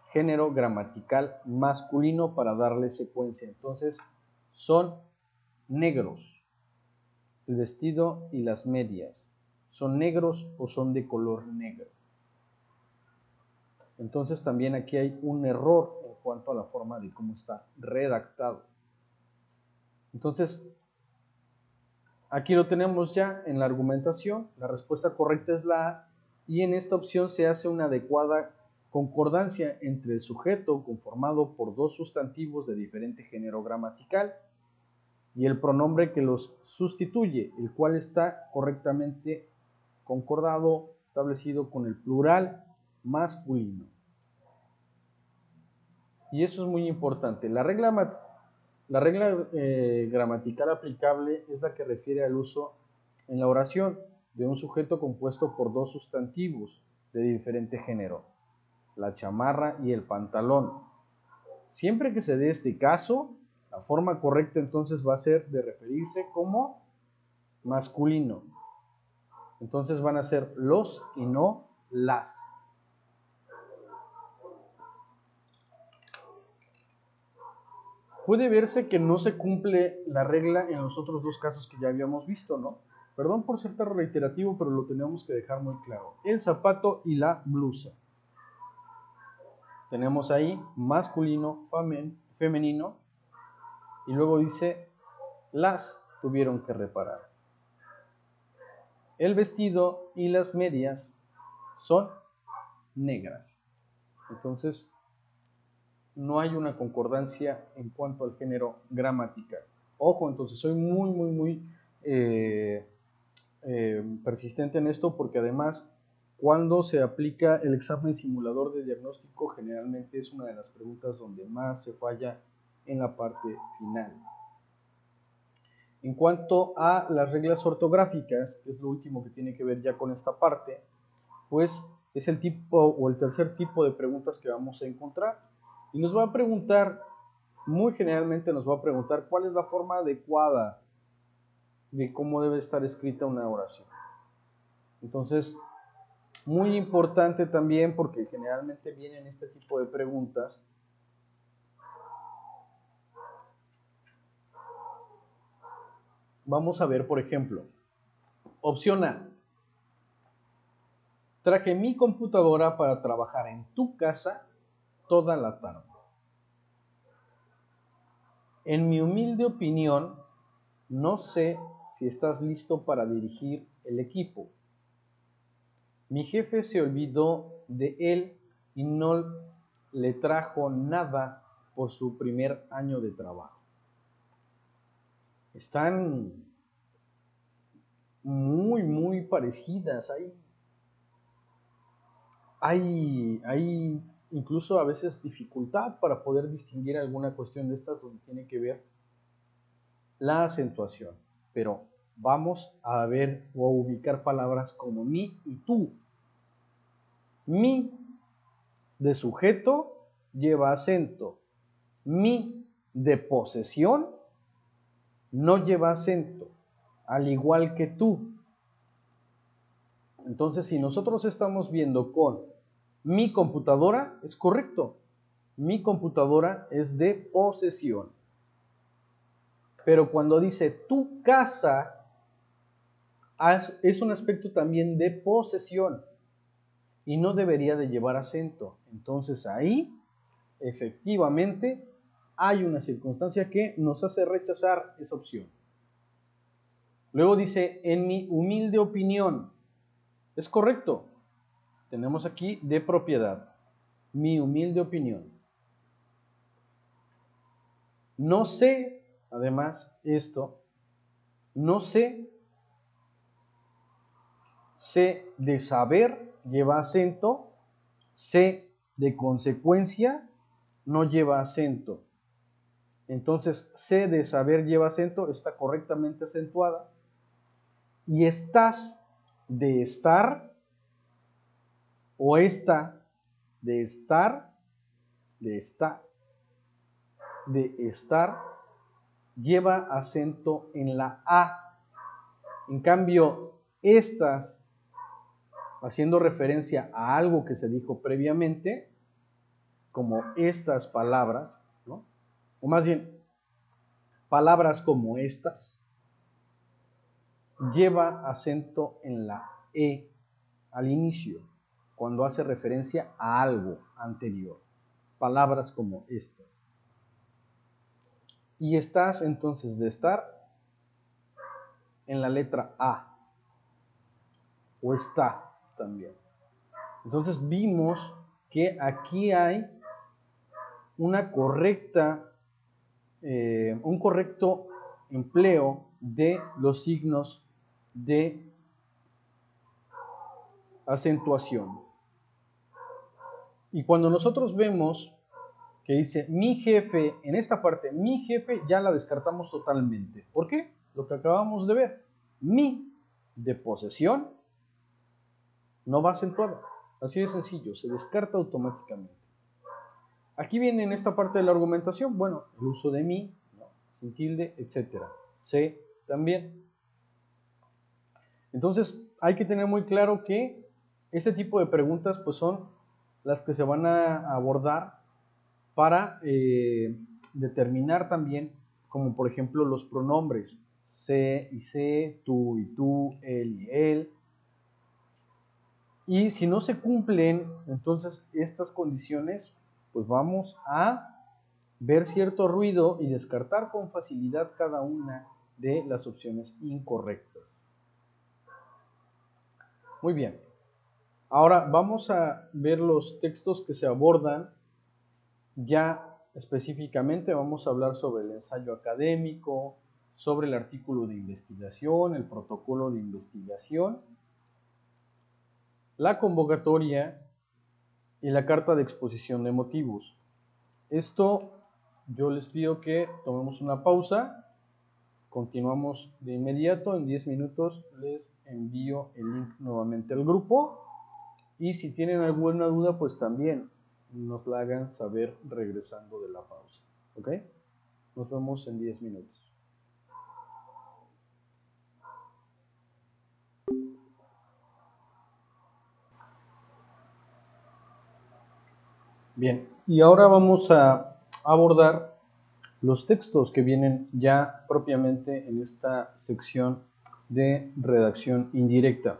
género gramatical masculino para darle secuencia. Entonces son negros. El vestido y las medias son negros o son de color negro. Entonces también aquí hay un error en cuanto a la forma de cómo está redactado. Entonces, aquí lo tenemos ya en la argumentación. La respuesta correcta es la A y en esta opción se hace una adecuada concordancia entre el sujeto conformado por dos sustantivos de diferente género gramatical y el pronombre que los sustituye, el cual está correctamente concordado, establecido con el plural masculino. Y eso es muy importante. La regla gramatical aplicable es la que refiere al uso en la oración de un sujeto compuesto por dos sustantivos de diferente género, la chamarra y el pantalón. Siempre que se dé este caso, la forma correcta entonces va a ser de referirse como masculino. Entonces van a ser los y no las. Puede verse que no se cumple la regla en los otros dos casos que ya habíamos visto, ¿no? Perdón por ser tan reiterativo, pero lo tenemos que dejar muy claro. El zapato y la blusa. Tenemos ahí masculino, femenino, y luego dice, las tuvieron que reparar. El vestido y las medias son negras. Entonces, no hay una concordancia en cuanto al género gramatical. Ojo, entonces soy muy persistente en esto porque además cuando se aplica el examen simulador de diagnóstico generalmente es una de las preguntas donde más se falla en la parte final. En cuanto a las reglas ortográficas, que es lo último que tiene que ver ya con esta parte, pues es el tipo o el tercer tipo de preguntas que vamos a encontrar. Y nos va a preguntar, muy generalmente nos va a preguntar cuál es la forma adecuada de cómo debe estar escrita una oración. Entonces, muy importante también porque generalmente vienen este tipo de preguntas. Vamos a ver, por ejemplo, opción A. Traje mi computadora para trabajar en tu casa toda la tarde. En mi humilde opinión, no sé si estás listo para dirigir el equipo. Mi jefe se olvidó de él y no le trajo nada por su primer año de trabajo. Están muy parecidas. Hay incluso a veces dificultad para poder distinguir alguna cuestión de estas donde tiene que ver la acentuación. Pero vamos a ver o a ubicar palabras como mi y tú. Mi de sujeto lleva acento. Mi de posesión no lleva acento, al igual que tú. Entonces, si nosotros estamos viendo con mi computadora, es correcto. Mi computadora es de posesión. Pero cuando dice tu casa, es un aspecto también de posesión y no debería de llevar acento. Entonces ahí, efectivamente, hay una circunstancia que nos hace rechazar esa opción. Luego dice, en mi humilde opinión, es correcto. Tenemos aquí de propiedad, mi humilde opinión. No sé, además, esto, no sé, sé de saber lleva acento, sé de consecuencia no lleva acento. Entonces, sé de saber lleva acento, está correctamente acentuada. Y estás de estar, o esta de estar, de estar, lleva acento en la A. En cambio, estas, haciendo referencia a algo que se dijo previamente, como estas palabras, ¿no? O más bien, palabras como estas, lleva acento en la E al inicio, cuando hace referencia a algo anterior. Palabras como estas. Y estás entonces de estar en la letra A. O está también. Entonces vimos que aquí hay una correcta, un correcto empleo de los signos de acentuación. Y cuando nosotros vemos que dice mi jefe, en esta parte, mi jefe, ya la descartamos totalmente. ¿Por qué? Lo que acabamos de ver. Mi de posesión no va acentuada. Así de sencillo, se descarta automáticamente. Aquí viene en esta parte de la argumentación, bueno, el uso de mi, ¿no?, sin tilde, etc. Se también. Entonces, hay que tener muy claro que este tipo de preguntas pues son las que se van a abordar para determinar también, como por ejemplo los pronombres se y se, tú y tú, él y él. Y si no se cumplen entonces estas condiciones, pues vamos a ver cierto ruido y descartar con facilidad cada una de las opciones incorrectas. Muy bien. Ahora vamos a ver los textos que se abordan. Ya específicamente vamos a hablar sobre el ensayo académico, sobre el artículo de investigación, el protocolo de investigación, la convocatoria y la carta de exposición de motivos. Esto yo les pido que tomemos una pausa. Continuamos de inmediato. En 10 minutos les envío el link nuevamente al grupo. Y si tienen alguna duda, pues también nos la hagan saber regresando de la pausa. ¿Ok? Nos vemos en 10 minutos. Bien, y ahora vamos a abordar los textos que vienen ya propiamente en esta sección de redacción indirecta.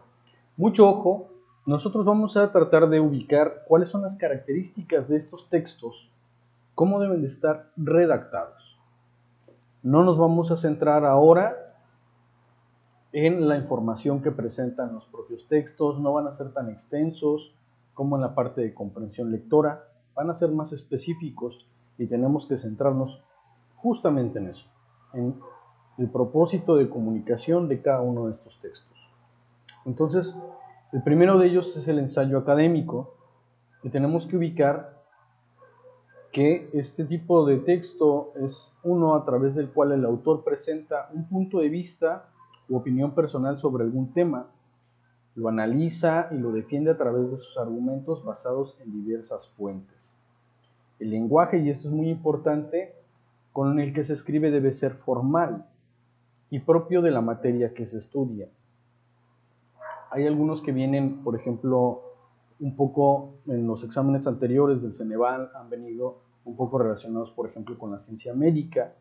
Mucho ojo, nosotros vamos a tratar de ubicar cuáles son las características de estos textos, cómo deben de estar redactados. No nos vamos a centrar ahora en la información que presentan los propios textos, no van a ser tan extensos como en la parte de comprensión lectora, van a ser más específicos y tenemos que centrarnos justamente en eso, en el propósito de comunicación de cada uno de estos textos. Entonces, el primero de ellos es el ensayo académico, y tenemos que ubicar que este tipo de texto es uno a través del cual el autor presenta un punto de vista u opinión personal sobre algún tema, lo analiza y lo defiende a través de sus argumentos basados en diversas fuentes. El lenguaje, y esto es muy importante, con el que se escribe debe ser formal y propio de la materia que se estudia. Hay algunos que vienen, por ejemplo, un poco en los exámenes anteriores del Ceneval, han venido un poco relacionados, por ejemplo, con la ciencia médica.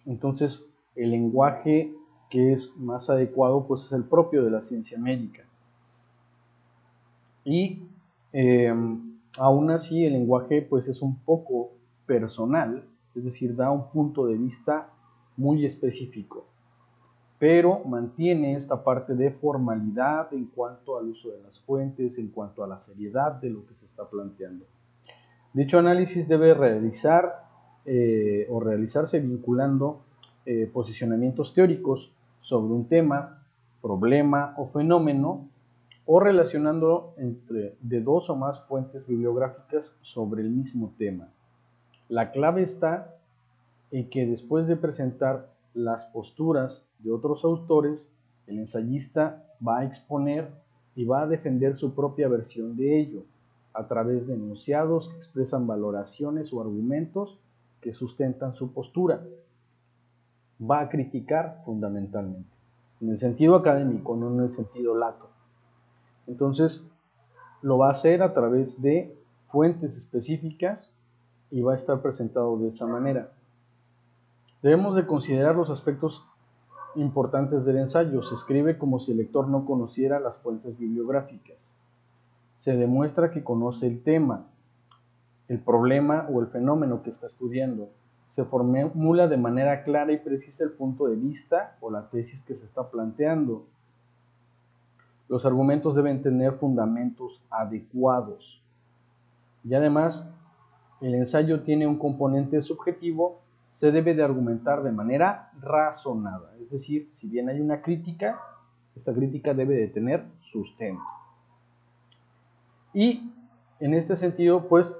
Entonces, el lenguaje que es más adecuado, pues es el propio de la ciencia médica. Y aún así, el lenguaje, pues es un poco personal, es decir, da un punto de vista muy específico, pero mantiene esta parte de formalidad en cuanto al uso de las fuentes, en cuanto a la seriedad de lo que se está planteando. Dicho análisis debe realizarse vinculando posicionamientos teóricos sobre un tema, problema o fenómeno, o relacionando de dos o más fuentes bibliográficas sobre el mismo tema. La clave está en que después de presentar las posturas de otros autores, el ensayista va a exponer y va a defender su propia versión de ello, a través de enunciados que expresan valoraciones o argumentos que sustentan su postura. Va a criticar fundamentalmente, en el sentido académico, no en el sentido lato. Entonces, lo va a hacer a través de fuentes específicas y va a estar presentado de esa manera. Debemos de considerar los aspectos importantes del ensayo. Se escribe como si el lector no conociera las fuentes bibliográficas. Se demuestra que conoce el tema, el problema o el fenómeno que está estudiando. Se formula de manera clara y precisa el punto de vista o la tesis que se está planteando. Los argumentos deben tener fundamentos adecuados. Y además, el ensayo tiene un componente subjetivo. Se debe de argumentar de manera razonada. Es decir, si bien hay una crítica, esta crítica debe de tener sustento. Y en este sentido, pues,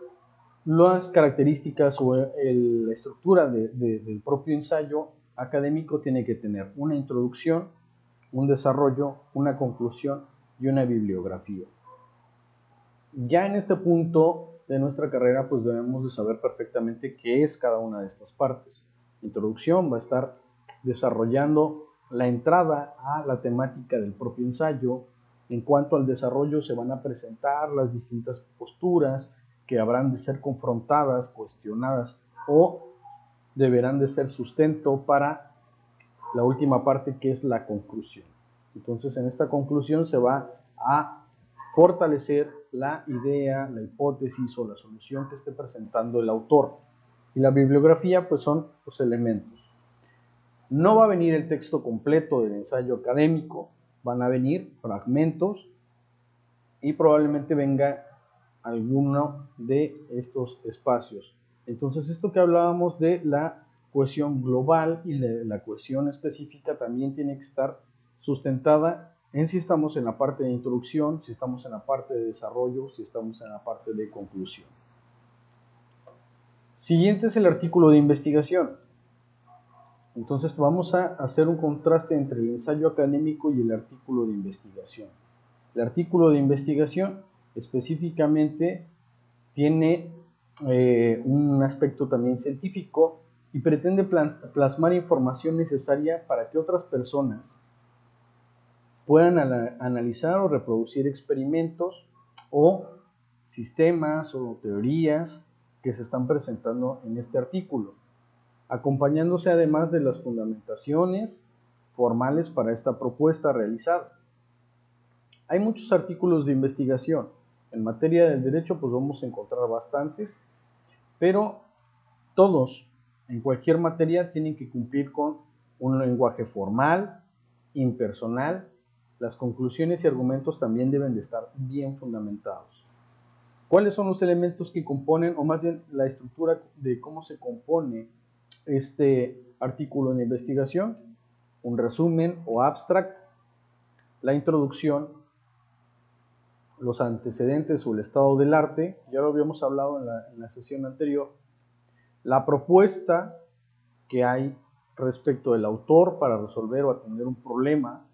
las características o la estructura del propio ensayo académico tiene que tener una introducción, un desarrollo, una conclusión y una bibliografía. Ya en este punto de nuestra carrera, pues debemos de saber perfectamente qué es cada una de estas partes. Introducción va a estar desarrollando la entrada a la temática del propio ensayo. En cuanto al desarrollo, se van a presentar las distintas posturas que habrán de ser confrontadas, cuestionadas o deberán de ser sustento para la última parte, que es la conclusión. Entonces, en esta conclusión se va a fortalecer la idea, la hipótesis o la solución que esté presentando el autor. Y la bibliografía, pues son los elementos. No va a venir el texto completo del ensayo académico, van a venir fragmentos y probablemente venga alguno de estos espacios. Entonces, esto que hablábamos de la cohesión global y de la cohesión específica también tiene que estar sustentada en si estamos en la parte de introducción, si estamos en la parte de desarrollo, si estamos en la parte de conclusión. Siguiente es el artículo de investigación. Entonces vamos a hacer un contraste entre el ensayo académico y el artículo de investigación. El artículo de investigación específicamente tiene un aspecto también científico y pretende plasmar información necesaria para que otras personas puedan analizar o reproducir experimentos o sistemas o teorías que se están presentando en este artículo, acompañándose además de las fundamentaciones formales para esta propuesta realizada. Hay muchos artículos de investigación. En materia del derecho, pues vamos a encontrar bastantes, pero todos, en cualquier materia, tienen que cumplir con un lenguaje formal, impersonal. Las conclusiones y argumentos también deben de estar bien fundamentados. ¿Cuáles son los elementos que componen, o más bien la estructura de cómo se compone este artículo de investigación? Un resumen o abstract, la introducción, los antecedentes o el estado del arte, ya lo habíamos hablado en la sesión anterior, la propuesta que hay respecto del autor para resolver o atender un problema,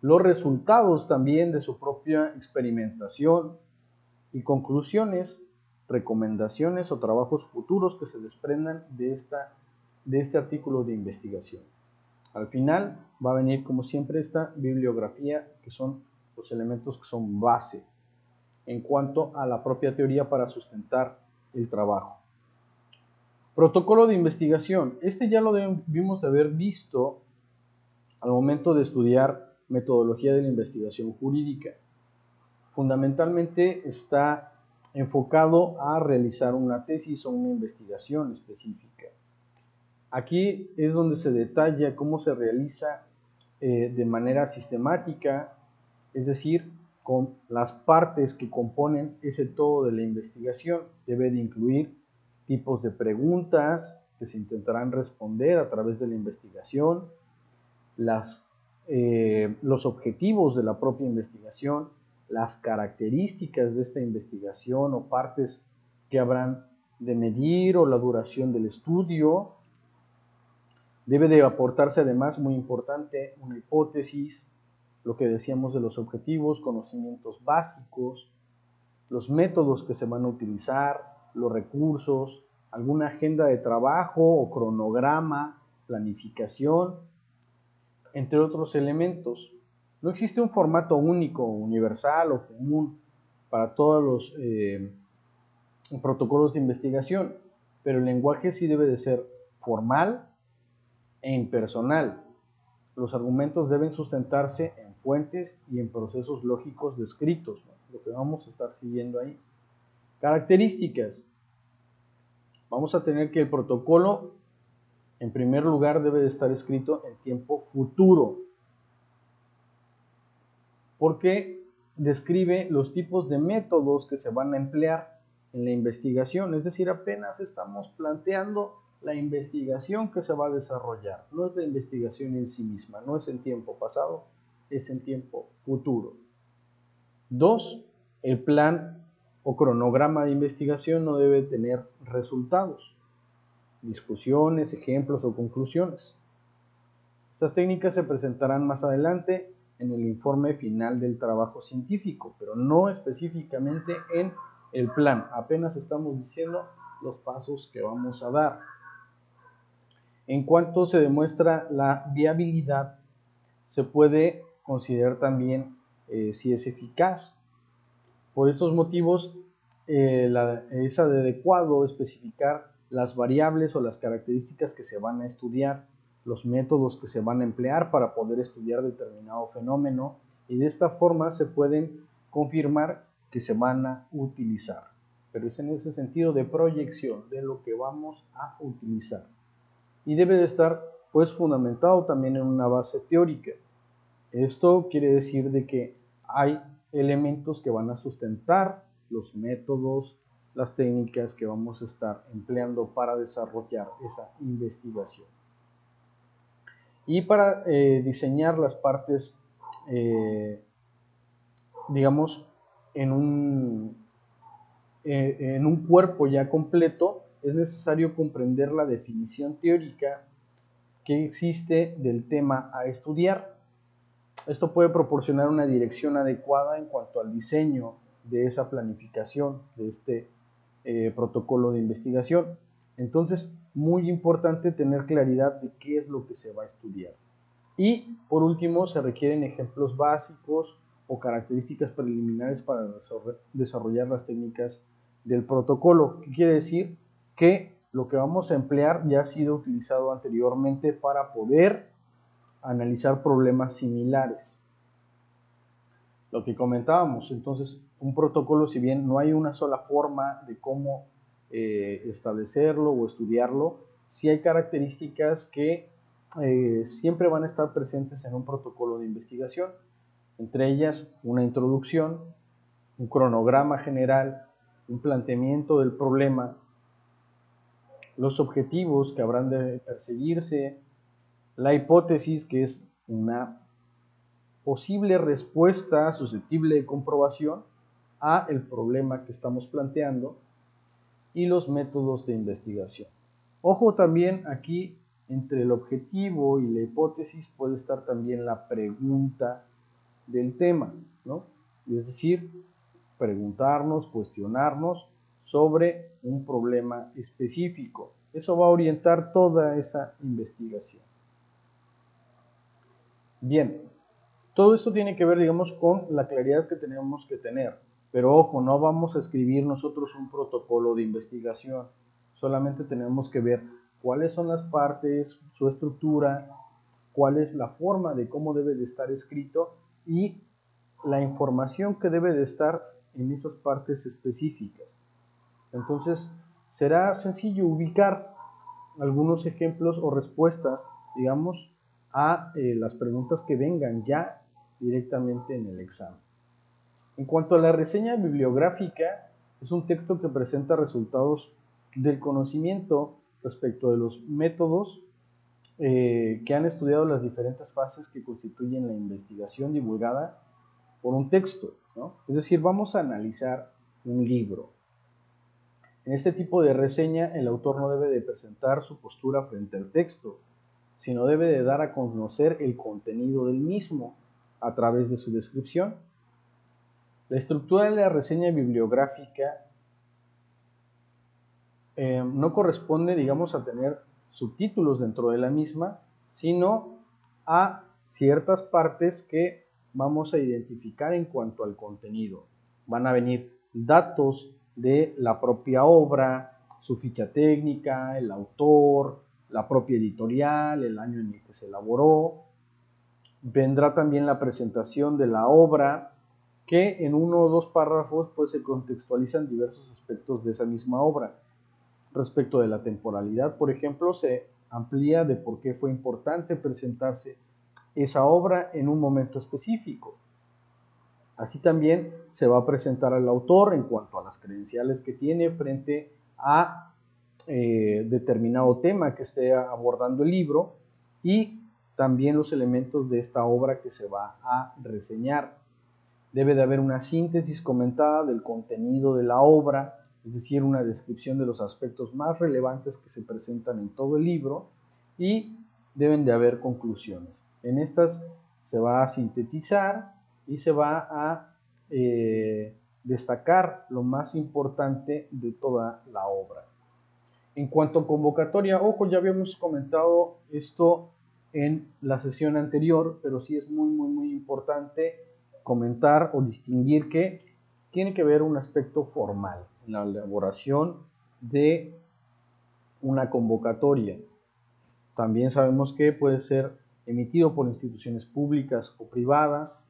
los resultados también de su propia experimentación y conclusiones, recomendaciones o trabajos futuros que se desprendan de este artículo de investigación. Al final va a venir, como siempre, esta bibliografía, que son los elementos que son base en cuanto a la propia teoría para sustentar el trabajo. Protocolo de investigación. Este ya lo debimos de haber visto al momento de estudiar metodología de la investigación jurídica. Fundamentalmente está enfocado a realizar una tesis o una investigación específica. Aquí es donde se detalla cómo se realiza de manera sistemática, es decir, con las partes que componen ese todo de la investigación. Debe de incluir tipos de preguntas que se intentarán responder a través de la investigación, los objetivos de la propia investigación, las características de esta investigación o partes que habrán de medir o la duración del estudio. Debe de aportarse además, muy importante, una hipótesis, lo que decíamos de los objetivos, conocimientos básicos, los métodos que se van a utilizar, los recursos, alguna agenda de trabajo o cronograma, planificación, entre otros elementos. No existe un formato único, universal o común para todos los protocolos de investigación, pero el lenguaje sí debe de ser formal e impersonal. Los argumentos deben sustentarse en fuentes y en procesos lógicos descritos, ¿no? Lo que vamos a estar siguiendo ahí. Características. Vamos a tener que el protocolo, en primer lugar, debe de estar escrito en tiempo futuro, porque describe los tipos de métodos que se van a emplear en la investigación, es decir, apenas estamos planteando la investigación que se va a desarrollar. No es la investigación en sí misma, no es en tiempo pasado, es en tiempo futuro. 2. El plan o cronograma de investigación no debe tener resultados, discusiones, ejemplos o conclusiones. Estas técnicas se presentarán más adelante en el informe final del trabajo científico, pero no específicamente en el plan. Apenas estamos diciendo los pasos que vamos a dar. En cuanto se demuestra la viabilidad, se puede considerar también si es eficaz. Por estos motivos, es adecuado especificar las variables o las características que se van a estudiar, los métodos que se van a emplear para poder estudiar determinado fenómeno, y de esta forma se pueden confirmar que se van a utilizar. Pero es en ese sentido de proyección de lo que vamos a utilizar. Y debe de estar pues fundamentado también en una base teórica. Esto quiere decir de que hay elementos que van a sustentar los métodos, las técnicas que vamos a estar empleando para desarrollar esa investigación. Y para diseñar las partes, digamos, en un cuerpo ya completo, es necesario comprender la definición teórica que existe del tema a estudiar. Esto puede proporcionar una dirección adecuada en cuanto al diseño de esa planificación, de este protocolo de investigación. Entonces, muy importante tener claridad de qué es lo que se va a estudiar. Y, por último, se requieren ejemplos básicos o características preliminares para desarrollar las técnicas del protocolo. ¿Qué quiere decir? Que lo que vamos a emplear ya ha sido utilizado anteriormente para poder analizar problemas similares. Lo que comentábamos, entonces, un protocolo, si bien no hay una sola forma de cómo establecerlo o estudiarlo, sí hay características que siempre van a estar presentes en un protocolo de investigación, entre ellas una introducción, un cronograma general, un planteamiento del problema, los objetivos que habrán de perseguirse, la hipótesis, que es una posible respuesta susceptible de comprobación a el problema que estamos planteando, y los métodos de investigación. Ojo también aquí, entre el objetivo y la hipótesis puede estar también la pregunta del tema, ¿no? Es decir, preguntarnos, cuestionarnos sobre un problema específico. Eso va a orientar toda esa investigación. Bien, todo esto tiene que ver, digamos, con la claridad que tenemos que tener. Pero ojo, no vamos a escribir nosotros un protocolo de investigación. Solamente tenemos que ver cuáles son las partes, su estructura, cuál es la forma de cómo debe de estar escrito y la información que debe de estar en esas partes específicas. Entonces, será sencillo ubicar algunos ejemplos o respuestas, digamos, a las preguntas que vengan ya directamente en el examen. En cuanto a la reseña bibliográfica, es un texto que presenta resultados del conocimiento respecto de los métodos que han estudiado las diferentes fases que constituyen la investigación divulgada por un texto, ¿no? Es decir, vamos a analizar un libro. En este tipo de reseña, el autor no debe de presentar su postura frente al texto, sino debe de dar a conocer el contenido del mismo a través de su descripción. La estructura de la reseña bibliográfica no corresponde, digamos, a tener subtítulos dentro de la misma, sino a ciertas partes que vamos a identificar en cuanto al contenido. Van a venir datos de la propia obra, su ficha técnica, el autor, la propia editorial, el año en el que se elaboró. Vendrá también la presentación de la obra, que en uno o dos párrafos pues se contextualizan diversos aspectos de esa misma obra. Respecto de la temporalidad, por ejemplo, se amplía de por qué fue importante presentarse esa obra en un momento específico. Así también se va a presentar al autor en cuanto a las credenciales que tiene frente a determinado tema que esté abordando el libro, y también los elementos de esta obra que se va a reseñar. Debe de haber una síntesis comentada del contenido de la obra, es decir, una descripción de los aspectos más relevantes que se presentan en todo el libro, y deben de haber conclusiones. En estas se va a sintetizar y se va a destacar lo más importante de toda la obra. En cuanto a convocatoria, ojo, ya habíamos comentado esto en la sesión anterior, pero sí es muy importante comentar o distinguir que tiene que haber un aspecto formal en la elaboración de una convocatoria. También sabemos que puede ser emitido por instituciones públicas o privadas.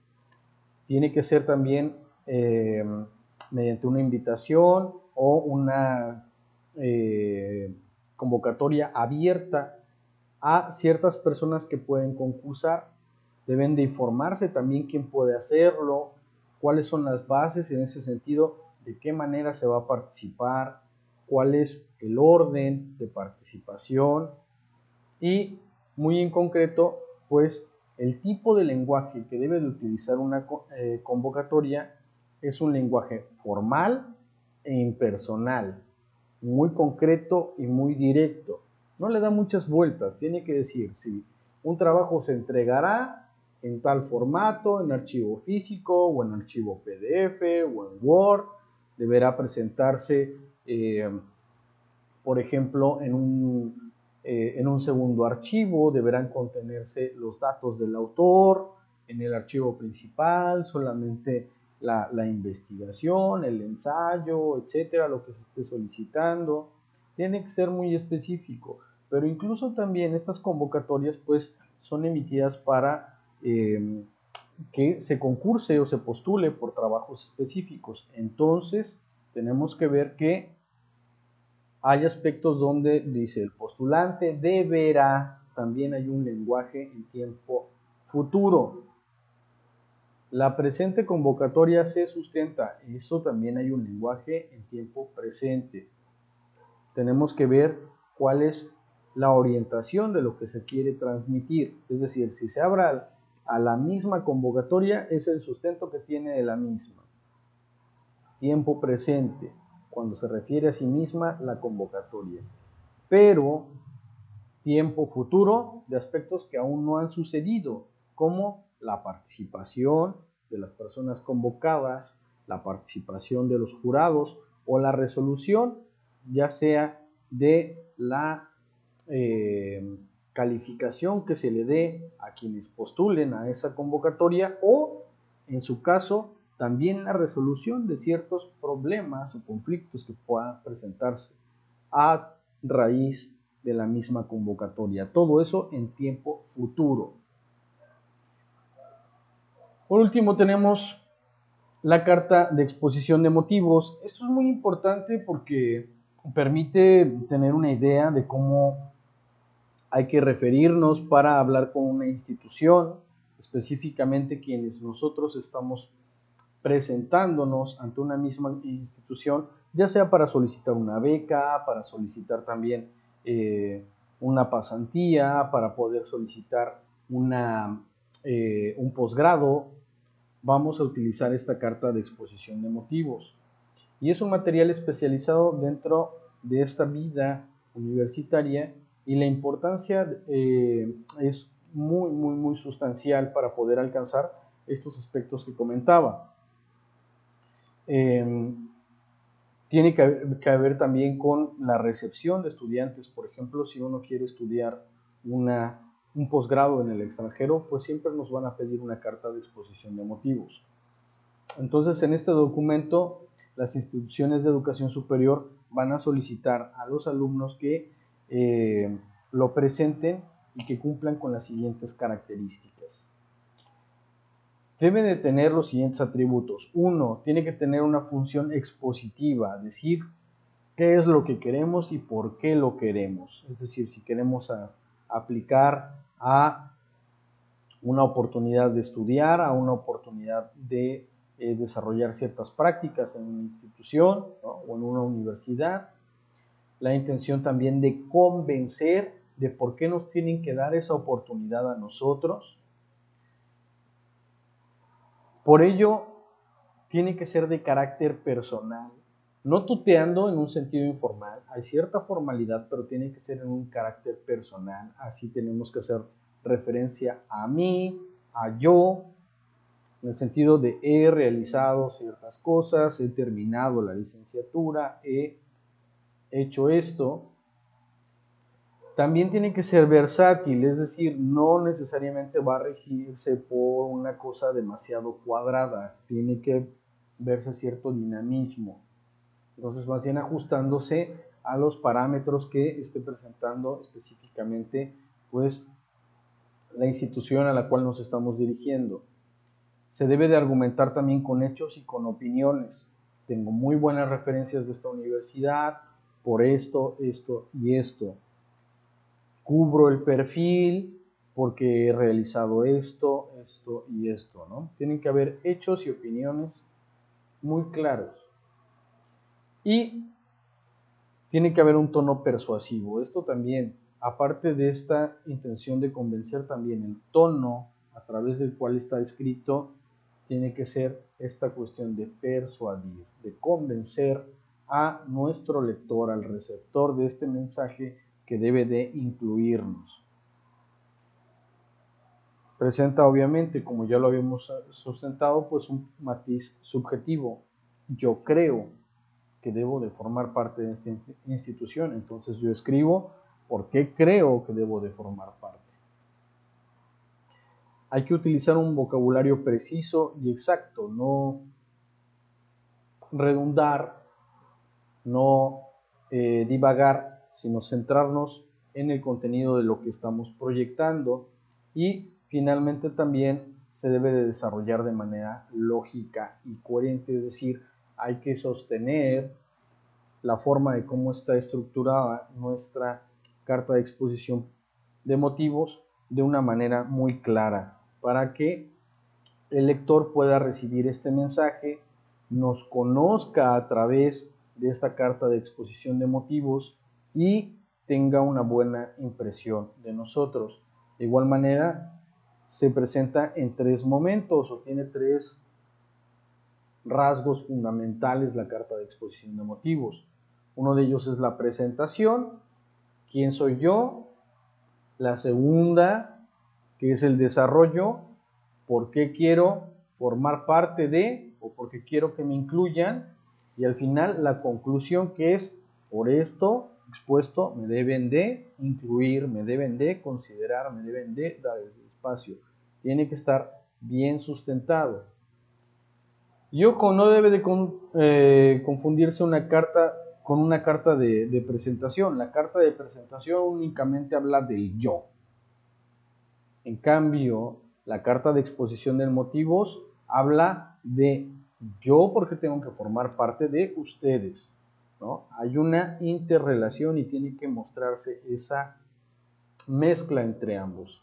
Tiene que ser también mediante una invitación o una convocatoria abierta a ciertas personas que pueden concursar. Deben de informarse también quién puede hacerlo, cuáles son las bases en ese sentido, de qué manera se va a participar, cuál es el orden de participación y, muy en concreto, pues el tipo de lenguaje que debe de utilizar una convocatoria es un lenguaje formal e impersonal, muy concreto y muy directo. No le da muchas vueltas, tiene que decir si un trabajo se entregará en tal formato, en archivo físico o en archivo PDF o en Word, deberá presentarse, por ejemplo, en un segundo archivo, deberán contenerse los datos del autor, en el archivo principal solamente la investigación, el ensayo, etcétera, lo que se esté solicitando. Tiene que ser muy específico, pero incluso también estas convocatorias pues son emitidas para que se concurse o se postule por trabajos específicos. Entonces tenemos que ver que hay aspectos donde dice el postulante deberá, también hay un lenguaje en tiempo futuro. La presente convocatoria se sustenta, eso también hay un lenguaje en tiempo presente. Tenemos que ver cuál es la orientación de lo que se quiere transmitir, es decir, si se abre a la misma convocatoria, es el sustento que tiene de la misma. Tiempo presente, cuando se refiere a sí misma la convocatoria. Pero tiempo futuro de aspectos que aún no han sucedido, como la participación de las personas convocadas, la participación de los jurados o la resolución, ya sea de la calificación que se le dé a quienes postulen a esa convocatoria o, en su caso, también la resolución de ciertos problemas o conflictos que puedan presentarse a raíz de la misma convocatoria. Todo eso en tiempo futuro. Por último tenemos la carta de exposición de motivos. Esto es muy importante porque permite tener una idea de cómo hay que referirnos para hablar con una institución, específicamente quienes nosotros estamos presentándonos ante una misma institución, ya sea para solicitar una beca, para solicitar también una pasantía, para poder solicitar un posgrado. Vamos a utilizar esta carta de exposición de motivos. Y es un material especializado dentro de esta vida universitaria y la importancia es muy sustancial para poder alcanzar estos aspectos que comentaba. Tiene que ver también con la recepción de estudiantes. Por ejemplo, si uno quiere estudiar un posgrado en el extranjero, pues siempre nos van a pedir una carta de exposición de motivos. Entonces, en este documento, las instituciones de educación superior van a solicitar a los alumnos que lo presenten y que cumplan con las siguientes características. Debe de tener los siguientes atributos. 1. Tiene que tener una función expositiva, decir qué es lo que queremos y por qué lo queremos. Es decir, si queremos aplicar a una oportunidad de estudiar, a una oportunidad de desarrollar ciertas prácticas en una institución, ¿no? O en una universidad. La intención también de convencer de por qué nos tienen que dar esa oportunidad a nosotros. Por ello, tiene que ser de carácter personal, no tuteando en un sentido informal. Hay cierta formalidad, pero tiene que ser en un carácter personal. Así tenemos que hacer referencia a mí, a yo, en el sentido de he realizado ciertas cosas, he terminado la licenciatura, he hecho esto. También tiene que ser versátil, es decir, no necesariamente va a regirse por una cosa demasiado cuadrada, tiene que verse cierto dinamismo. Entonces, más bien ajustándose a los parámetros que esté presentando específicamente, pues, la institución a la cual nos estamos dirigiendo. Se debe de argumentar también con hechos y con opiniones. Tengo muy buenas referencias de esta universidad por esto, esto y esto. Cubro el perfil porque he realizado esto, esto y esto, ¿no? Tienen que haber hechos y opiniones muy claros. Y tiene que haber un tono persuasivo. Esto también, aparte de esta intención de convencer, también el tono a través del cual está escrito tiene que ser esta cuestión de persuadir, de convencer a nuestro lector, al receptor de este mensaje que debe de incluirnos. Presenta obviamente, como ya lo habíamos sustentado, pues un matiz subjetivo. Yo creo que debo de formar parte de esta institución, entonces yo escribo por qué creo que debo de formar parte. Hay que utilizar un vocabulario preciso y exacto, no redundar, no divagar, sino centrarnos en el contenido de lo que estamos proyectando y finalmente también se debe de desarrollar de manera lógica y coherente, es decir, hay que sostener la forma de cómo está estructurada nuestra carta de exposición de motivos de una manera muy clara para que el lector pueda recibir este mensaje, nos conozca a través de esta carta de exposición de motivos y tenga una buena impresión de nosotros. De igual manera, se presenta en 3 momentos o tiene 3 rasgos fundamentales la carta de exposición de motivos. Uno de ellos es la presentación, quién soy yo. La segunda, que es el desarrollo, por qué quiero formar parte de o por qué quiero que me incluyan. Y al final la conclusión, que es por esto expuesto me deben de incluir, me deben de considerar, me deben de dar el espacio. Tiene que estar bien sustentado. Y ojo, no debe de confundirse una carta con una carta de presentación. La carta de presentación únicamente habla del yo. En cambio, la carta de exposición de motivos habla de yo porque tengo que formar parte de ustedes, ¿no? Hay una interrelación y tiene que mostrarse esa mezcla entre ambos.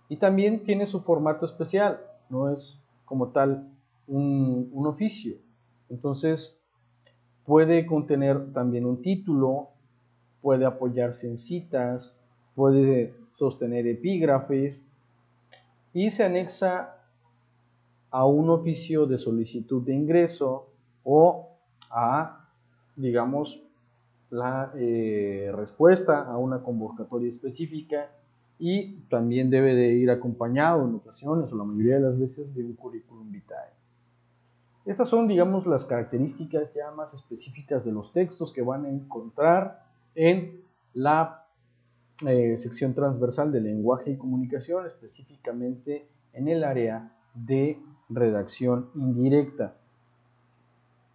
Y también tiene su formato especial, no es como tal un oficio. Entonces, puede contener también un título, puede apoyarse en citas, puede sostener epígrafes y se anexa a un oficio de solicitud de ingreso o a, digamos, la respuesta a una convocatoria específica y también debe de ir acompañado en ocasiones o la mayoría de las veces de un currículum vitae. Estas son, digamos, las características ya más específicas de los textos que van a encontrar en la sección transversal de lenguaje y comunicación, específicamente en el área de redacción indirecta.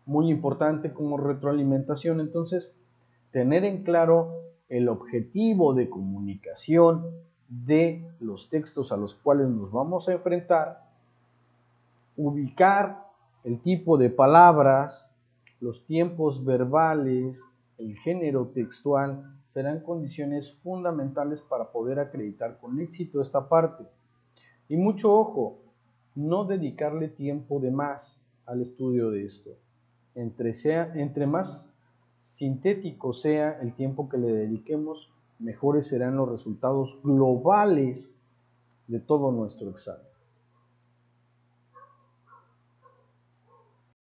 Muy importante como retroalimentación, entonces, tener en claro el objetivo de comunicación de los textos a los cuales nos vamos a enfrentar, ubicar el tipo de palabras, los tiempos verbales, el género textual, serán condiciones fundamentales para poder acreditar con éxito esta parte. Y mucho ojo, no dedicarle tiempo de más al estudio de esto. Entre más sintético sea el tiempo que le dediquemos, mejores serán los resultados globales de todo nuestro examen.